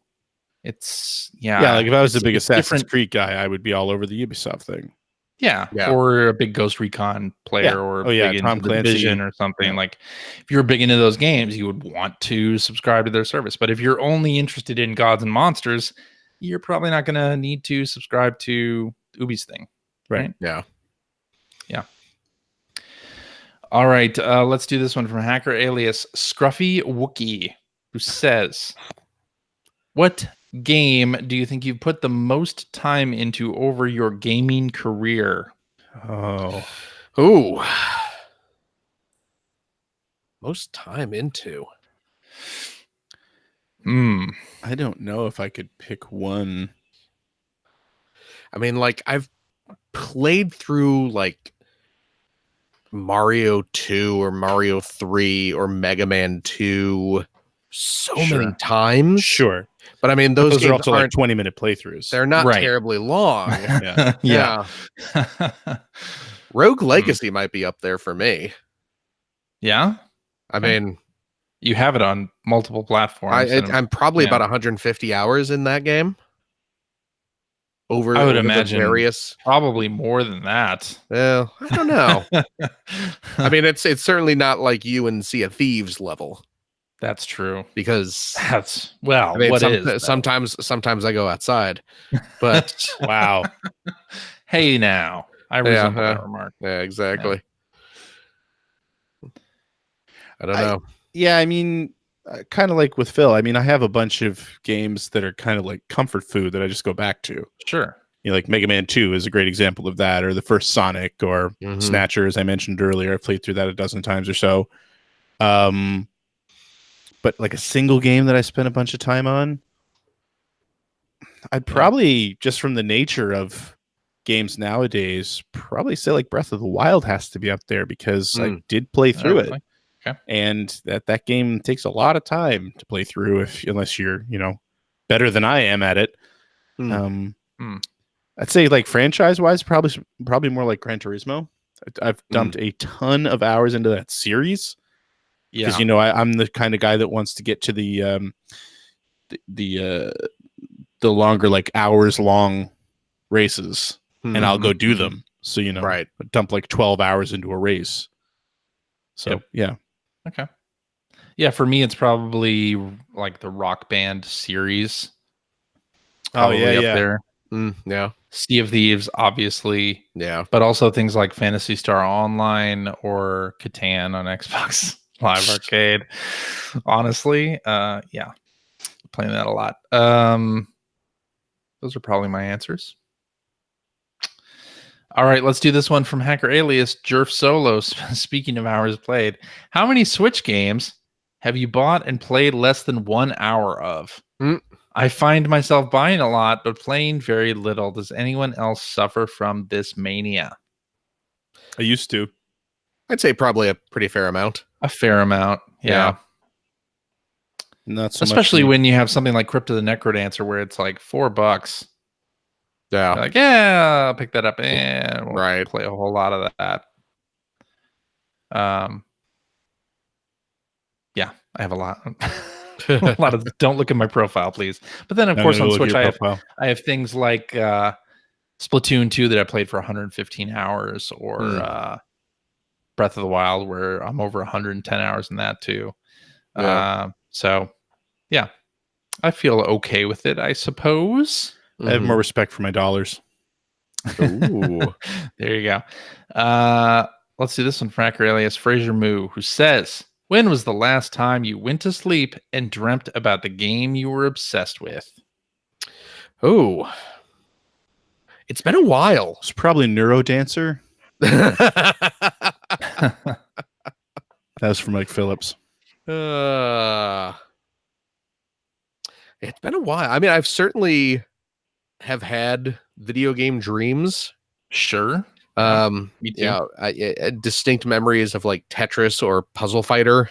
it's like if I was the big Assassin's different Creed guy, I would be all over the Ubisoft thing. Yeah, or a big Ghost Recon player, or big Tom into Clancy. Division or something. Like, if you're big into those games, you would want to subscribe to their service. But if you're only interested in Gods and Monsters, you're probably not going to need to subscribe to Ubi's thing, right? Yeah. All right, let's do this one from hacker alias Scruffy Wookie, who says, "What game do you think you've put the most time into over your gaming career?" Ooh. Most time into. I don't know if I could pick one. I mean, like, I've played through like Mario 2 or Mario 3 or Mega Man 2 so many times. Sure. But I mean, those games are also aren't like 20-minute playthroughs. They're not terribly long. Yeah. Rogue Legacy might be up there for me. Yeah? I mean, you have it on multiple platforms. I'm probably about 150 hours in that game. I would imagine various, probably more than that. Well, I don't know. I mean, it's certainly not like you and Sea of Thieves level. That's true. Because I mean, sometimes I go outside. But wow. Hey, now I resemble that remark. Yeah, exactly. I don't know. Yeah, I mean, kind of like with Phil. I mean, I have a bunch of games that are kind of like comfort food that I just go back to. Sure. Like Mega Man 2 is a great example of that, or the first Sonic, or Snatcher, as I mentioned earlier. I've played through that a dozen times or so. But like a single game that I spent a bunch of time on, I'd probably, just from the nature of games nowadays, probably say like Breath of the Wild has to be up there, because I did play through it. Okay. And that game takes a lot of time to play through, unless you're, better than I am at it. I'd say like franchise-wise, probably more like Gran Turismo. I've dumped a ton of hours into that series. Because I'm the kind of guy that wants to get to the longer, like hours long races, and I'll go do them. So dump like 12 hours into a race. So yeah. Okay. Yeah, for me it's probably like the Rock Band series. Probably up there. Yeah. Sea of Thieves, obviously. Yeah. But also things like Phantasy Star Online or Catan on Xbox Live Arcade. Honestly, playing that a lot. Those are probably my answers. All right, let's do this one from hacker alias Jerf Solo. Speaking of hours played, how many Switch games have you bought and played less than 1 hour of? I find myself buying a lot, but playing very little. Does anyone else suffer from this mania? I used to. I'd say probably a pretty fair amount. A fair amount, yeah. Not so especially much when you have something like Crypt of the Necrodancer, where it's like $4. Yeah. You're like, yeah, I'll pick that up and we'll play a whole lot of that. Yeah, I have a lot. A lot of. Don't look at my profile, please. But then, of course, on Switch, I have things like Splatoon 2 that I played for 115 hours, or Breath of the Wild, where I'm over 110 hours in that too. So yeah, I feel okay with it, I suppose. I have more respect for my dollars. Ooh. There you go. Let's do this one from Hacker alias Fraser Moo, who says, when was the last time you went to sleep and dreamt about the game you were obsessed with? Oh, it's been a while. It's probably Neurodancer. That was from Mike Phillips. It's been a while. I mean, I've certainly have had video game dreams. Sure. Me too. Yeah, distinct memories of like Tetris or Puzzle Fighter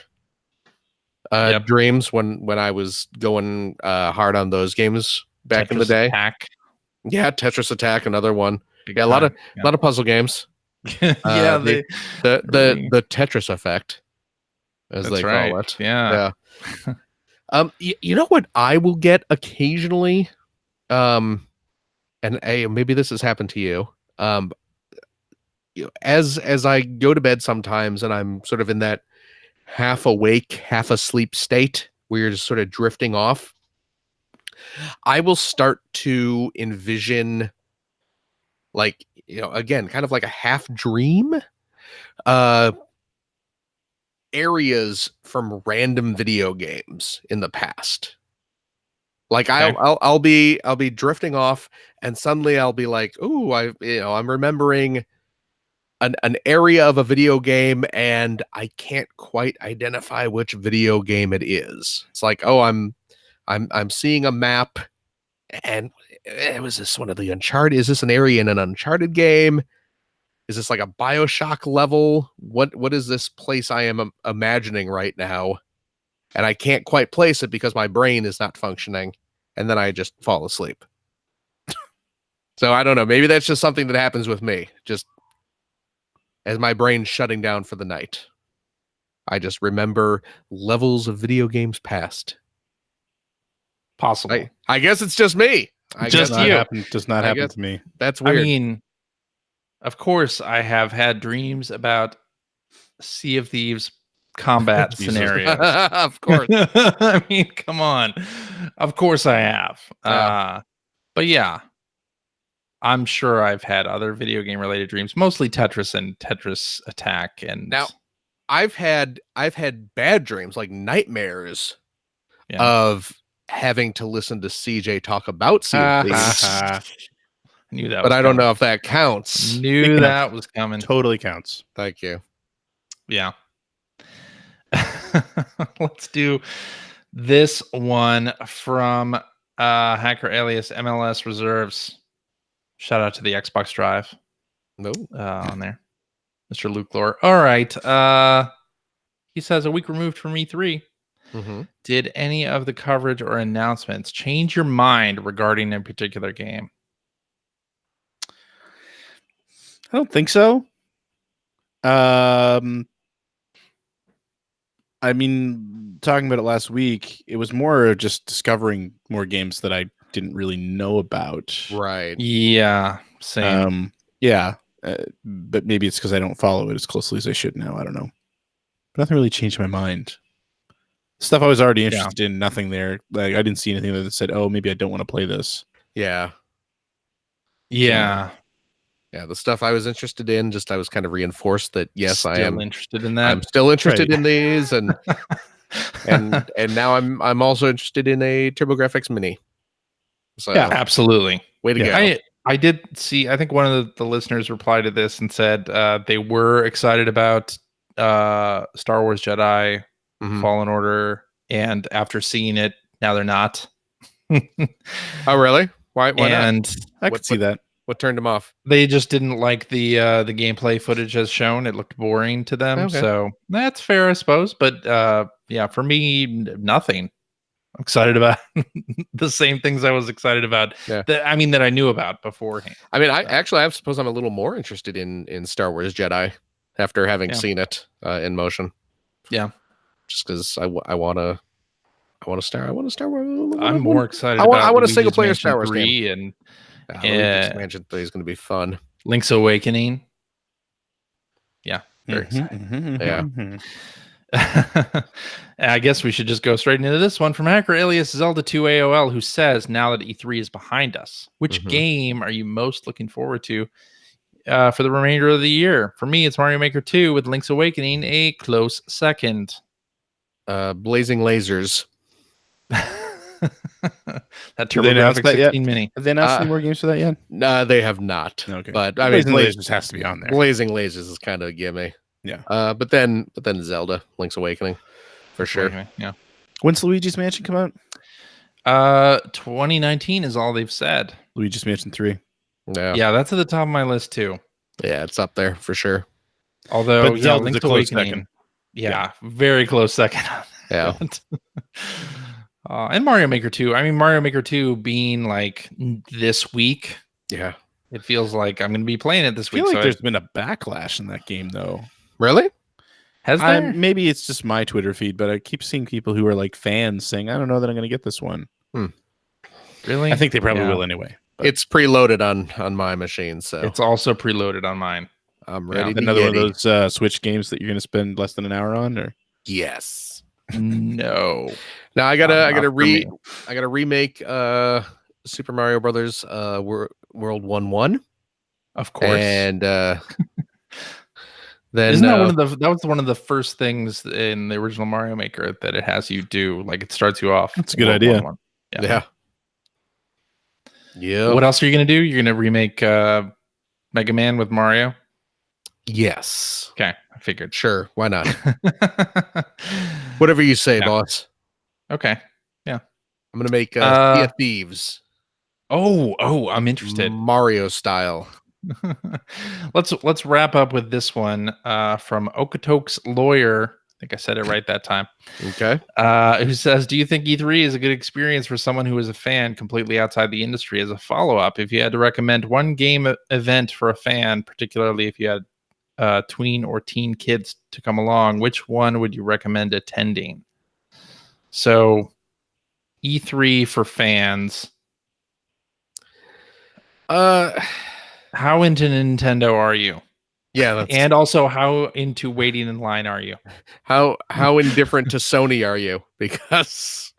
dreams when I was going hard on those games back in the day. Attack. Yeah, Tetris Attack, another one. Big yeah, a lot of puzzle games. Yeah, the Tetris effect, as That's they right. call it. Yeah. You know what I will get occasionally, and hey, maybe this has happened to you. As I go to bed sometimes, and I'm sort of in that half awake, half asleep state where you're just sort of drifting off, I will start to envision, like, again, kind of like a half dream, areas from random video games in the past. Like Okay. I'll be drifting off, and suddenly I'll be like, "Ooh, I'm remembering an area of a video game, and I can't quite identify which video game it is." It's like, "Oh, I'm seeing a map, and was this one of the Uncharted? Is this an area in an Uncharted game? Is this like a BioShock level? What is this place I am imagining right now?" And I can't quite place it because my brain is not functioning, and then I just fall asleep. So I don't know. Maybe that's just something that happens with me. Just as my brain's shutting down for the night, I just remember levels of video games past. Possible. I guess it's just me. Just Does you. not happen to me. That's weird. I mean, of course, I have had dreams about Sea of Thieves combat Jesus. scenarios. Of course. I mean, come on. Of course I have. Yeah. But yeah, I'm sure I've had other video game related dreams, mostly Tetris and Tetris Attack. And Now, I've had bad dreams, like nightmares Yeah. of having to listen to CJ talk about Sea of Thieves. I knew that, But was I don't coming. know if that counts. Knew It that was coming. Totally counts. Thank you. Yeah. Let's do this one from Hacker alias MLS Reserves. Shout out to the Xbox Drive No. on there. Mr. Luke Lore. All right. He says, a week removed from E3. Mm-hmm. Did any of the coverage or announcements change your mind regarding a particular game? I don't think so. I mean, talking about it last week, it was more just discovering more games that I didn't really know about. Right. Yeah, same. Yeah, but maybe it's because I don't follow it as closely as I should now. I don't know. But nothing really changed my mind. Stuff I was already interested in, nothing there. Like I didn't see anything that said, "Oh, maybe I don't want to play this." Yeah. Yeah. Yeah. The stuff I was interested in, just I was kind of reinforced that yes, I am interested in that. I'm still interested Right. in these, and now I'm also interested in a TurboGrafx Mini. So Yeah, absolutely. way to go. I did see, I think one of the listeners replied to this and said they were excited about Star Wars Jedi Mhm. Fallen Order, and after seeing it, now they're not. Oh, really? Why not? And I could see that. What turned them off? they just didn't like the gameplay footage as shown. It looked boring to them. Okay. So that's fair, I suppose. But yeah, for me, nothing. I'm excited about the same things I was excited about. Yeah. That I knew about beforehand. I mean, I suppose I'm a little more interested in Star Wars Jedi after having seen it in motion. Yeah. Just because I want a Star Wars. I'm more excited. I want a Luigi's single player Mansion Star Wars 3 and Luigi Expansion 3 is going to be fun. Link's Awakening. Yeah, very Mm-hmm, exciting. I guess we should just go straight into this one from hacker alias Zelda 2 AOL, who says, now that E3 is behind us, which game are you most looking forward to for the remainder of the year? For me, it's Mario Maker 2 with Link's Awakening a close second. Blazing Lasers. That Did they announce TurboGrafx that 16 yet? Mini. Have they announced any more games for that yet? No, they have not. Okay. But I mean, Blazing Lasers has to be on there. Blazing Lasers is kind of a gimme. Yeah. But then Zelda, Link's Awakening, for sure. Okay, yeah. When's Luigi's Mansion come out? 2019 is all they've said. Luigi's Mansion 3. Yeah, that's at the top of my list too. Yeah, it's up there for sure. Although, But Zelda's Link's a close Awakening. second. Yeah, very close second. Yeah. And Mario Maker 2. I mean, Mario Maker 2 being like this week. Yeah. It feels like I'm going to be playing it this I feel week. like there's been a backlash in that game, though. Really? Has there? Maybe it's just my Twitter feed, but I keep seeing people who are like fans saying, I don't know that I'm going to get this one. Really? I think they probably will anyway. But It's preloaded on my machine, so It's also preloaded on mine. I'm ready to another one get of those Switch games that you're going to spend less than an hour on, or Yes. No. Now I Not gotta for me. remake Super Mario Brothers World 1-1. Of course. And then Isn't that was one of the first things in the original Mario Maker that it has you do? Like it starts you off. That's a good World idea. 1-1. yeah. Yeah. What else are you gonna do? You're gonna remake Mega Man with Mario? Yes. Okay, I figured. Sure. Why not? Whatever you say, Yeah. boss. Okay. I'm gonna make Sea of Thieves Oh, I'm interested. Mario style. Let's wrap up with this one from Okatok's lawyer. I think I said it right that time. Okay. Who says, do you think E3 is a good experience for someone who is a fan completely outside the industry? As a follow-up, if you had to recommend one game event for a fan, particularly if you had tween or teen kids to come along, which one would you recommend attending? So E3 for fans. How into Nintendo are you? Yeah. That's, And also, how into waiting in line are you? how indifferent to Sony are you? Because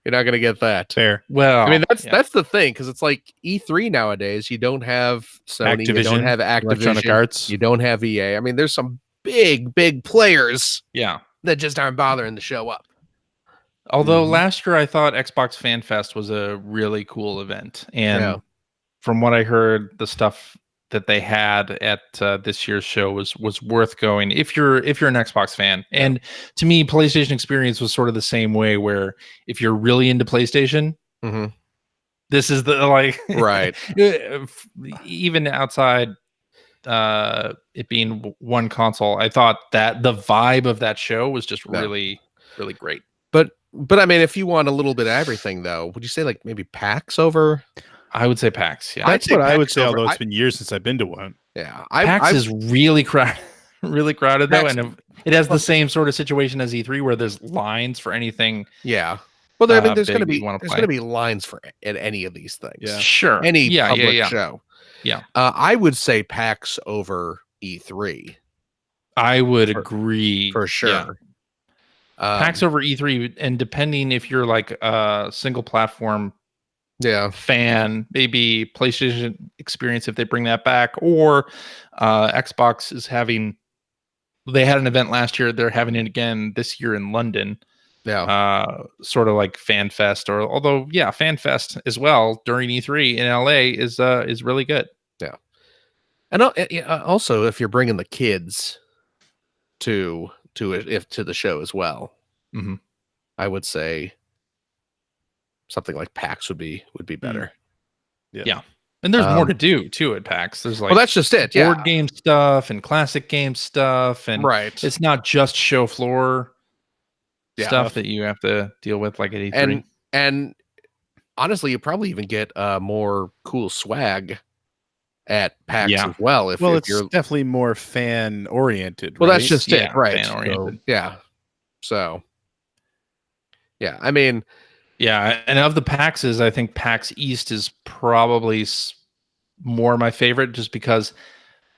you're not gonna get that. fair. Well, I mean, that's the thing, because it's like E3 nowadays. You don't have Sony, you don't have Electronic Activision, Arts. you don't have EA. I mean, there's some big players yeah. that just aren't bothering to show up. Although last year I thought Xbox Fan Fest was a really cool event, and Yeah. from what I heard, the stuff that they had at this year's show was worth going if you're an Xbox fan. And to me, PlayStation Experience was sort of the same way, where if you're really into PlayStation, Mhm. this is the like Right. even outside it being one console, I thought that the vibe of that show was just Yeah. really great. But I mean, if you want a little bit of everything, though, would you say like maybe PAX over? I would say PAX. Yeah, That's say what I would PAX say, over- although it's been years since I've been to one. Yeah, PAX is really crowded, really crowded though, PAX- and it has the same sort of situation as E3, where there's lines for anything. yeah. Well, I mean, there's big going to you wanna be play. lines for at any of these things. Yeah. Sure, Any yeah, public yeah. show. Yeah. I would say PAX over E3 I would For- agree for sure. Yeah. PAX over E3, and depending if you're like a single platform Yeah. fan, maybe PlayStation Experience if they bring that back, or Xbox is having. They had an event last year. They're having it again this year in London. Yeah. Sort of like Fan Fest, or although Fan Fest as well during E3 in LA is really good. And also, if you're bringing the kids to the show as well, Mhm. I would say something like PAX would be better. Yeah. And there's more to do too at PAX. There's like Well, that's just it. Yeah. board game stuff and classic game stuff, and Right. it's not just show floor Yeah. stuff that you have to deal with like at E3. And honestly, you probably even get more cool swag at PAX Yeah. as well. If It's you're definitely more fan oriented. well, that's just Yeah, it, right? fan-oriented. So, yeah. So, yeah, I mean, Yeah, and of the PAXs, I think PAX East is probably more my favorite just because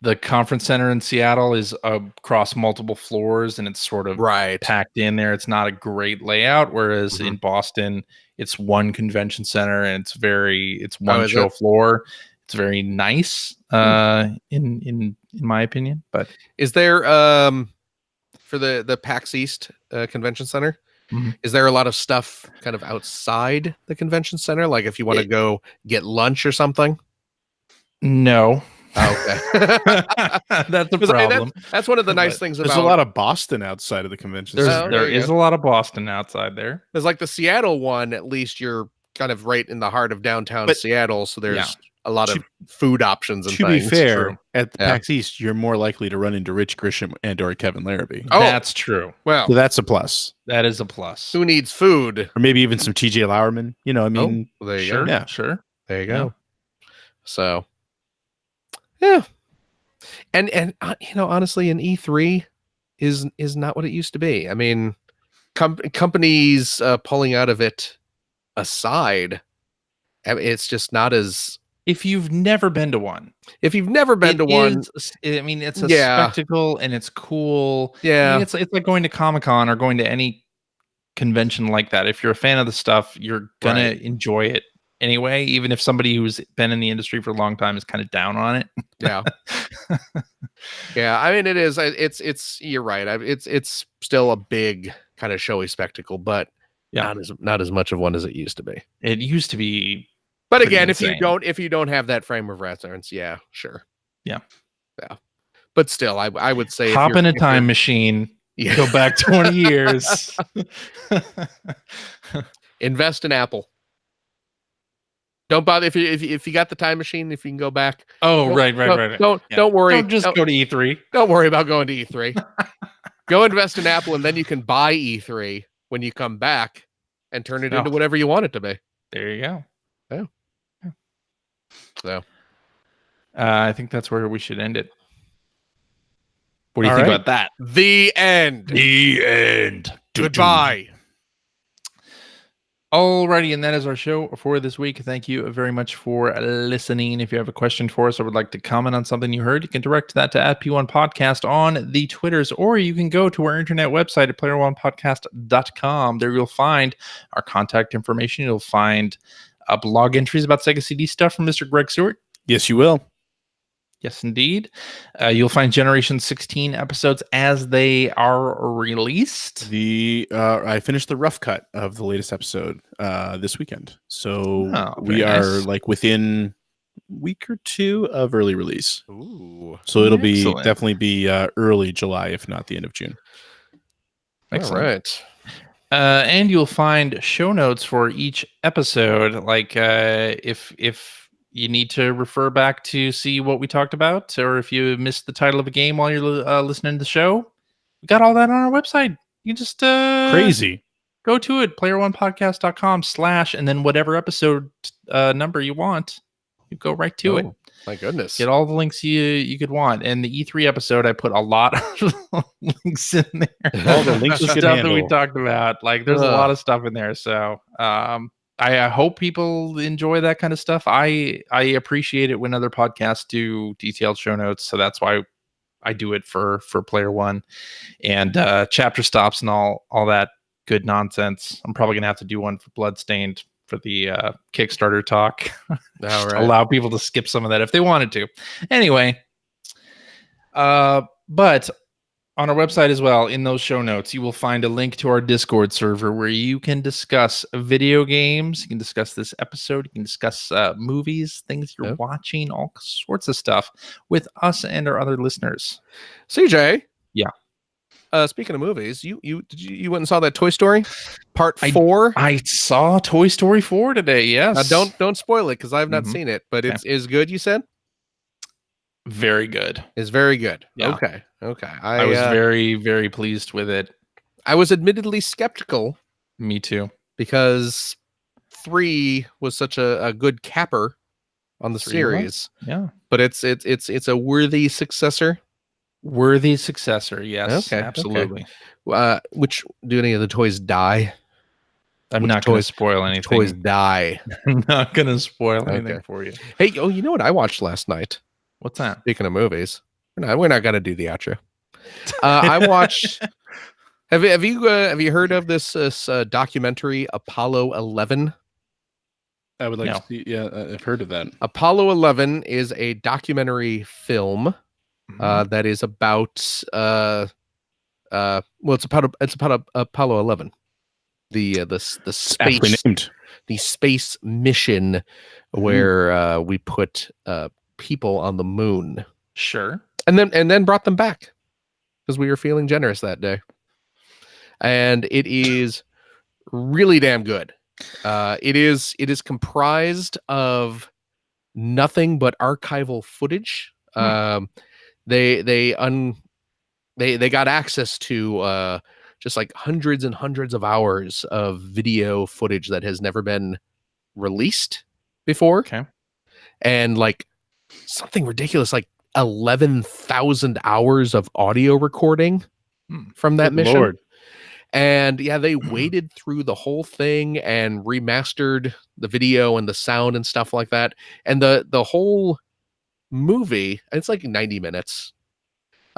the conference center in Seattle is across multiple floors and it's sort of Right. packed in there. It's not a great layout. Whereas Mhm. in Boston, it's one convention center and it's one is show it? floor. It's very nice, in my opinion. But Is there for the PAX East Convention Center? Mhm. Is there a lot of stuff kind of outside the convention center? Like if you want to go get lunch or something? No. Oh, okay. That's a 'Cause, I mean, problem. that's one of the nice But things There's about a lot of Boston outside of the convention There center. there you is go. a lot of Boston outside there. There's like the Seattle one, at least you're kind of right in the heart of downtown But- Seattle, so there's Yeah. a lot To- of food options and To be things. fair, True. at the Yeah. PAX East, you're more likely to run into Rich Grisham and or Kevin Larrabee. Oh. That's true. Well, So that's a plus. That is a plus. who needs food? Or maybe even some TJ Lauerman. You know, I mean, Well, there you Sure. go. Yeah. Sure. There you Yeah. go. So, yeah, and honestly, an E3 is not what it used to be. I mean, companies pulling out of it aside, I mean, it's just not as. If you've never been to one, If you've never been it to one, I mean, it's a Yeah. spectacle and it's cool. I yeah, mean, it's like going to Comic-Con or going to any convention like that. If you're a fan of the stuff, you're gonna Right. enjoy it anyway, even if somebody who's been in the industry for a long time is kind of down on it. yeah, yeah. I mean, it is. It's. You're right. It's still a big kind of showy spectacle, but Yeah. not as much of one as it used to be. It used to be. But Pretty again, insane. if you don't have that frame of reference, yeah, sure. Yeah. Yeah. But still, I would say Hop in a if you're- time machine, yeah, go back 20 years. invest in Apple. Don't bother if you got the time machine, if you can go back. Oh, right. Don't Yeah. don't worry. Don't just go to E3. Don't worry about going to E3. Go invest in Apple, and then you can buy E3 when you come back and turn it into Oh. whatever you want it to be. There you go. So I think that's where we should end it. What do you All think right. about that? the end. The end. Goodbye. Alrighty, and that is our show for this week. Thank you very much for listening. If you have a question for us or would like to comment on something you heard, you can direct that to @P1 Podcast on the Twitters, or you can go to our internet website at player1podcast.com. There you'll find our contact information. You'll find blog entries about Sega CD stuff from Mr. Greg Stewart. Yes, you will. Yes, indeed. You'll find Generation 16 episodes as they are released. I finished the rough cut of the latest episode this weekend, so Oh, we very are nice. like within a week or two of early release. Ooh. So it'll be Excellent. definitely be early July, if not the end of June. Excellent. All right. And you'll find show notes for each episode. Like if you need to refer back to see what we talked about, or if you missed the title of a game while you're listening to the show, we got all that on our website. You just Crazy. go to it, player1podcast.com/ and then whatever episode number you want, you go right to it. Oh, my goodness. Get all the links you could want. And the E3 episode, I put a lot of links in there. All the links you could Stuff that we handle. talked about. Like, there's a lot of stuff in there. So I hope people enjoy that kind of stuff. I appreciate it when other podcasts do detailed show notes. So that's why I do it for Player One and chapter stops and all that good nonsense. I'm probably gonna have to do one for Bloodstained for the Kickstarter talk. All Just right. allow people to skip some of that if they wanted to. Anyway, but on our website as well, in those show notes, you will find a link to our Discord server where you can discuss video games. You can discuss this episode. You can discuss movies, things you're Yep. watching, all sorts of stuff with us and our other listeners. CJ. Yeah. Speaking of movies, you went and saw that Toy Story Part 4? I saw Toy Story 4 today. Yes. Don't spoil it because I've not Mhm. seen it, but Okay. it's is good. You said Very good. is very good. Yeah. Okay. I was very, very pleased with it. I was admittedly skeptical Me too. because 3 was such a good capper on the 3 was? series, Yeah. but it's a worthy successor. Worthy successor. Yes. Okay, Absolutely. Which do any of the toys die? I'm Which not going to toys- spoil which toys anything. die. I'm not going to spoil anything Okay. for you. Hey, you know what I watched last night? What's that? Speaking of movies, we're not gonna do the outro. I watched. Have you heard of this documentary Apollo 11? I would like No. to see. Yeah, I've heard of that. Apollo 11 is a documentary film that is about well, it's about Apollo 11, the Aptly space named. the space mission where we put people on the moon Sure. and then brought them back because we were feeling generous that day. And it is really damn good. It is comprised of nothing but archival footage. They got access to just like hundreds and hundreds of hours of video footage that has never been released before. Okay. And like something ridiculous, like 11,000 hours of audio recording from that Good mission. Lord. And yeah, they waded through the whole thing and remastered the video and the sound and stuff like that. And the whole movie, it's like 90 minutes.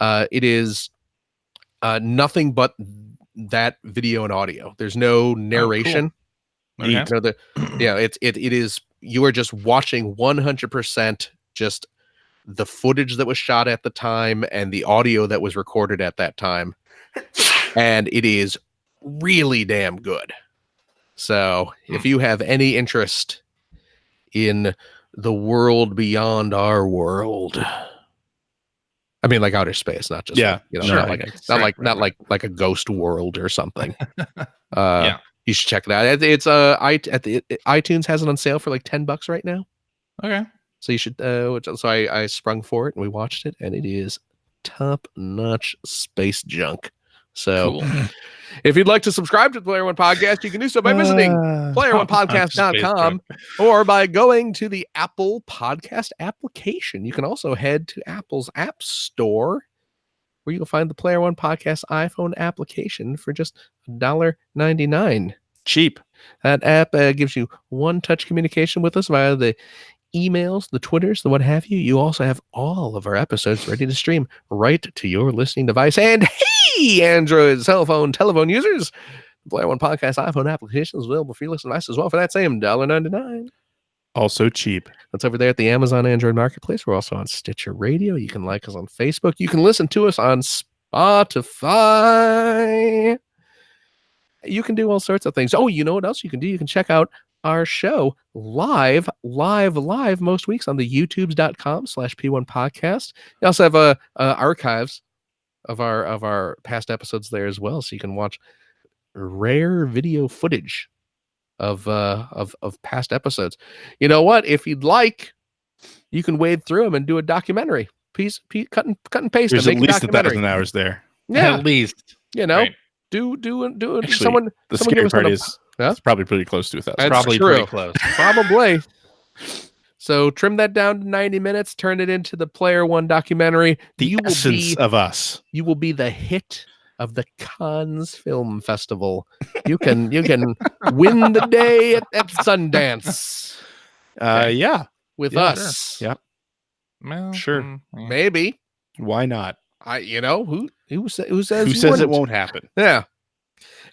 It is nothing but that video and audio. There's no narration. Okay. You know, it is, you are just watching 100% just the footage that was shot at the time and the audio that was recorded at that time. And it is really damn good. So if you have any interest in the world beyond our world, I mean, like outer space, not just Yeah, like, sure. not like a ghost world or something. Yeah. You should check it out. It's iTunes has it on sale for like $10 right now. Okay. So you should. So I sprung for it and we watched it, and it is top-notch space junk. So Cool. if you'd like to subscribe to the Player One Podcast, you can do so by visiting playeronepodcast.com or by going to the Apple Podcast application. You can also head to Apple's App Store, where you can find the Player One Podcast iPhone application for just $1.99. Cheap. That app gives you one-touch communication with us via the emails, the Twitters, the what have you. You also have all of our episodes ready to stream right to your listening device. And hey, Android cell phone, telephone users, the Player One Podcast iPhone application is available for your listening device as well for that same $1.99. Also cheap. That's over there at the Amazon Android Marketplace. We're also on Stitcher Radio. You can like us on Facebook. You can listen to us on Spotify. You can do all sorts of things. Oh, you know what else you can do? You can check out our show live most weeks on the youtubes.com/P1 podcast. You also have archives of our past episodes there as well, so you can watch rare video footage of past episodes. You know what? If you'd like, you can wade through them and do a documentary. Cut and paste. There's and at make least a documentary. 1,000 hours there. Yeah, At least. you know, Right. do Actually, someone. The someone give scary us part an- is Huh? it's probably pretty close to 1,000. That's Probably true. pretty close. Probably. So trim that down to 90 minutes, turn it into the Player One documentary. The essence of us. You will be the hit of the Cannes Film Festival. You can win the day at Sundance Yeah. with Yeah, us. sure. Yeah. Well, Sure. yeah. Maybe. Why not? Who says Who says it wouldn't? won't happen? Yeah.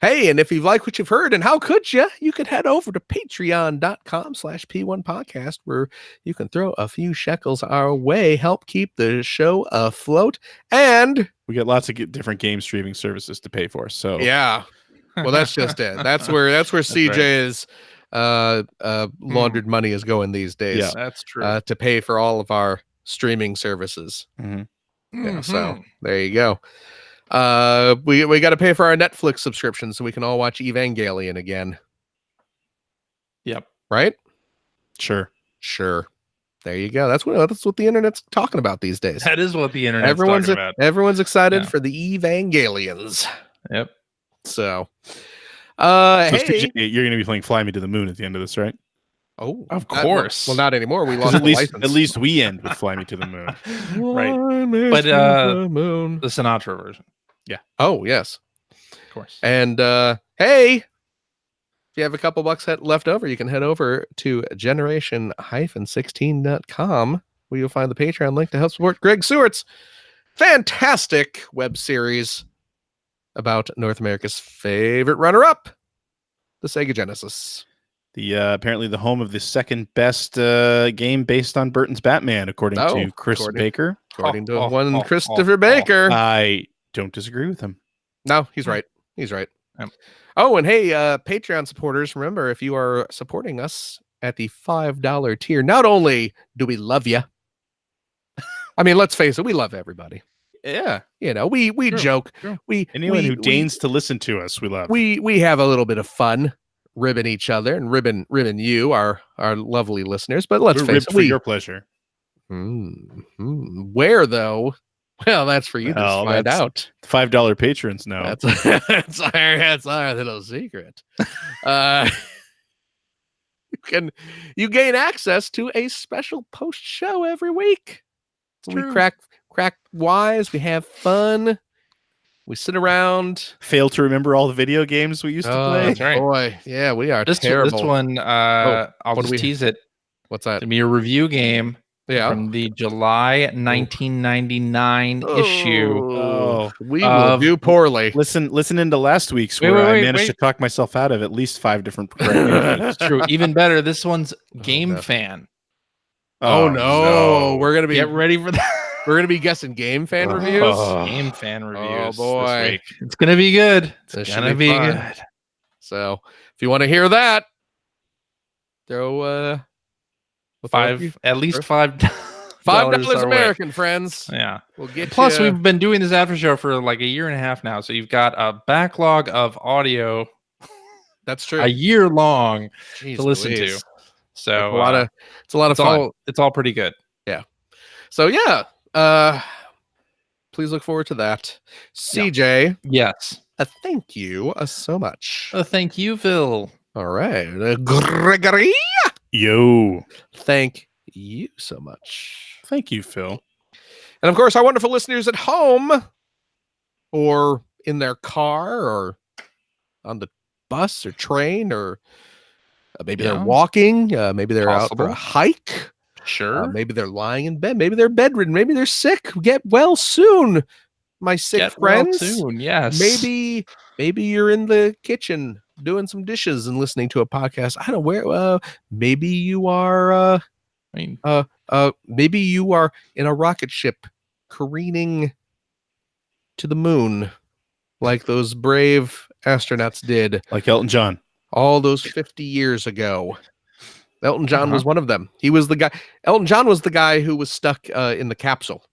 Hey, and if you like what you've heard, and how could you could head over to patreon.com/P1 podcast, where you can throw a few shekels our way, help keep the show afloat. And We get lots of different game streaming services to pay for. So yeah, well, that's just it. That's where CJ's laundered money is going these days. Yeah. That's true. To pay for all of our streaming services. Mhm. Yeah, so there you go. We got to pay for our Netflix subscription so we can all watch Evangelion again, Yep. right? Sure. There you go. That's what the internet's talking about these days. That is what the internet's talking about. Everyone's excited Yeah. for the Evangelions. Yep. So, So hey, CJ, you're going to be playing Fly Me to the Moon at the end of this, right? oh, Of not- course. well, not anymore. We 'Cause lost at the least license. at least we end with Fly Me to the Moon. Right. But But, moon. The Sinatra version, Oh yes, of course. and hey, you have a couple bucks left over, you can head over to generation-16.com where you'll find the Patreon link to help support Greg Stewart's fantastic web series about North America's favorite runner-up, the Sega Genesis. The apparently the home of the second best game based on Burton's Batman, according to Chris Baker. According to one Christopher Baker. I don't disagree with him. No, he's right. He's right. Yep. Oh, and hey, Patreon supporters, remember, if you are supporting us at the $5 tier, not only do we love you, I mean, let's face it, we love everybody. Yeah. You know, we joke. True. Anyone who deigns to listen to us, we love. We have a little bit of fun ribbing each other and ribbing you, our lovely listeners. But let's face it, for your pleasure. Where though? Well, that's for you to find out. $5 patrons now. That's our little secret. You gain access to a special post show every week. So we crack wise. We have fun. We sit around. Fail to remember all the video games we used to play. That's right. Boy, yeah, we are terrible. This one, I'll just tease it. What's that? To be a review game. Yeah. From the July 1999 issue. Oh, we will do poorly. Listen into last week's where I managed to talk myself out of at least 5 different. It's true. Even better. This one's Game Fan. Oh no. We're gonna be get ready for that. We're gonna be guessing Game Fan reviews. Game Fan reviews. Oh boy, this week. It's gonna be good. It's gonna be good. So if you want to hear that, throw at least $5 American, friends. Yeah, we'll get. Plus, we've been doing this after show for like a year and a half now, so you've got a backlog of audio. That's true. A year long Jeez to listen Louise. to. So it's a lot of fun. It's all pretty good. Yeah. So yeah. Please look forward to that. CJ. Yes. Thank you so much. Thank you, Phil. All right. Gregory. Yo. Thank you so much. Thank you, Phil. And of course, our wonderful listeners at home or in their car or on the bus or train or maybe they're walking. Maybe they're out for a hike. Sure. Maybe they're lying in bed. Maybe they're bedridden. Maybe they're sick. Get well soon, my sick friends. Well soon, yes. Maybe you're in the kitchen doing some dishes and listening to a podcast. I don't know where. Maybe you are. Maybe you are in a rocket ship careening to the moon, like those brave astronauts did, like Elton John, all those 50 years ago. Elton John was one of them. He was the guy. Elton John was the guy who was stuck in the capsule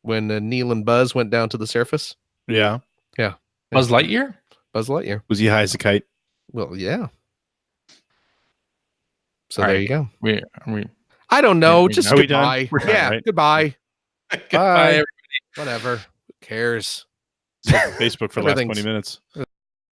when Neil and Buzz went down to the surface. Yeah. Buzz Lightyear. Was he high as a kite? Well, yeah. So there you go. I don't know. Just goodbye. Right. Goodbye. Goodbye, everybody. Whatever. Who cares? Facebook for the last 20 minutes.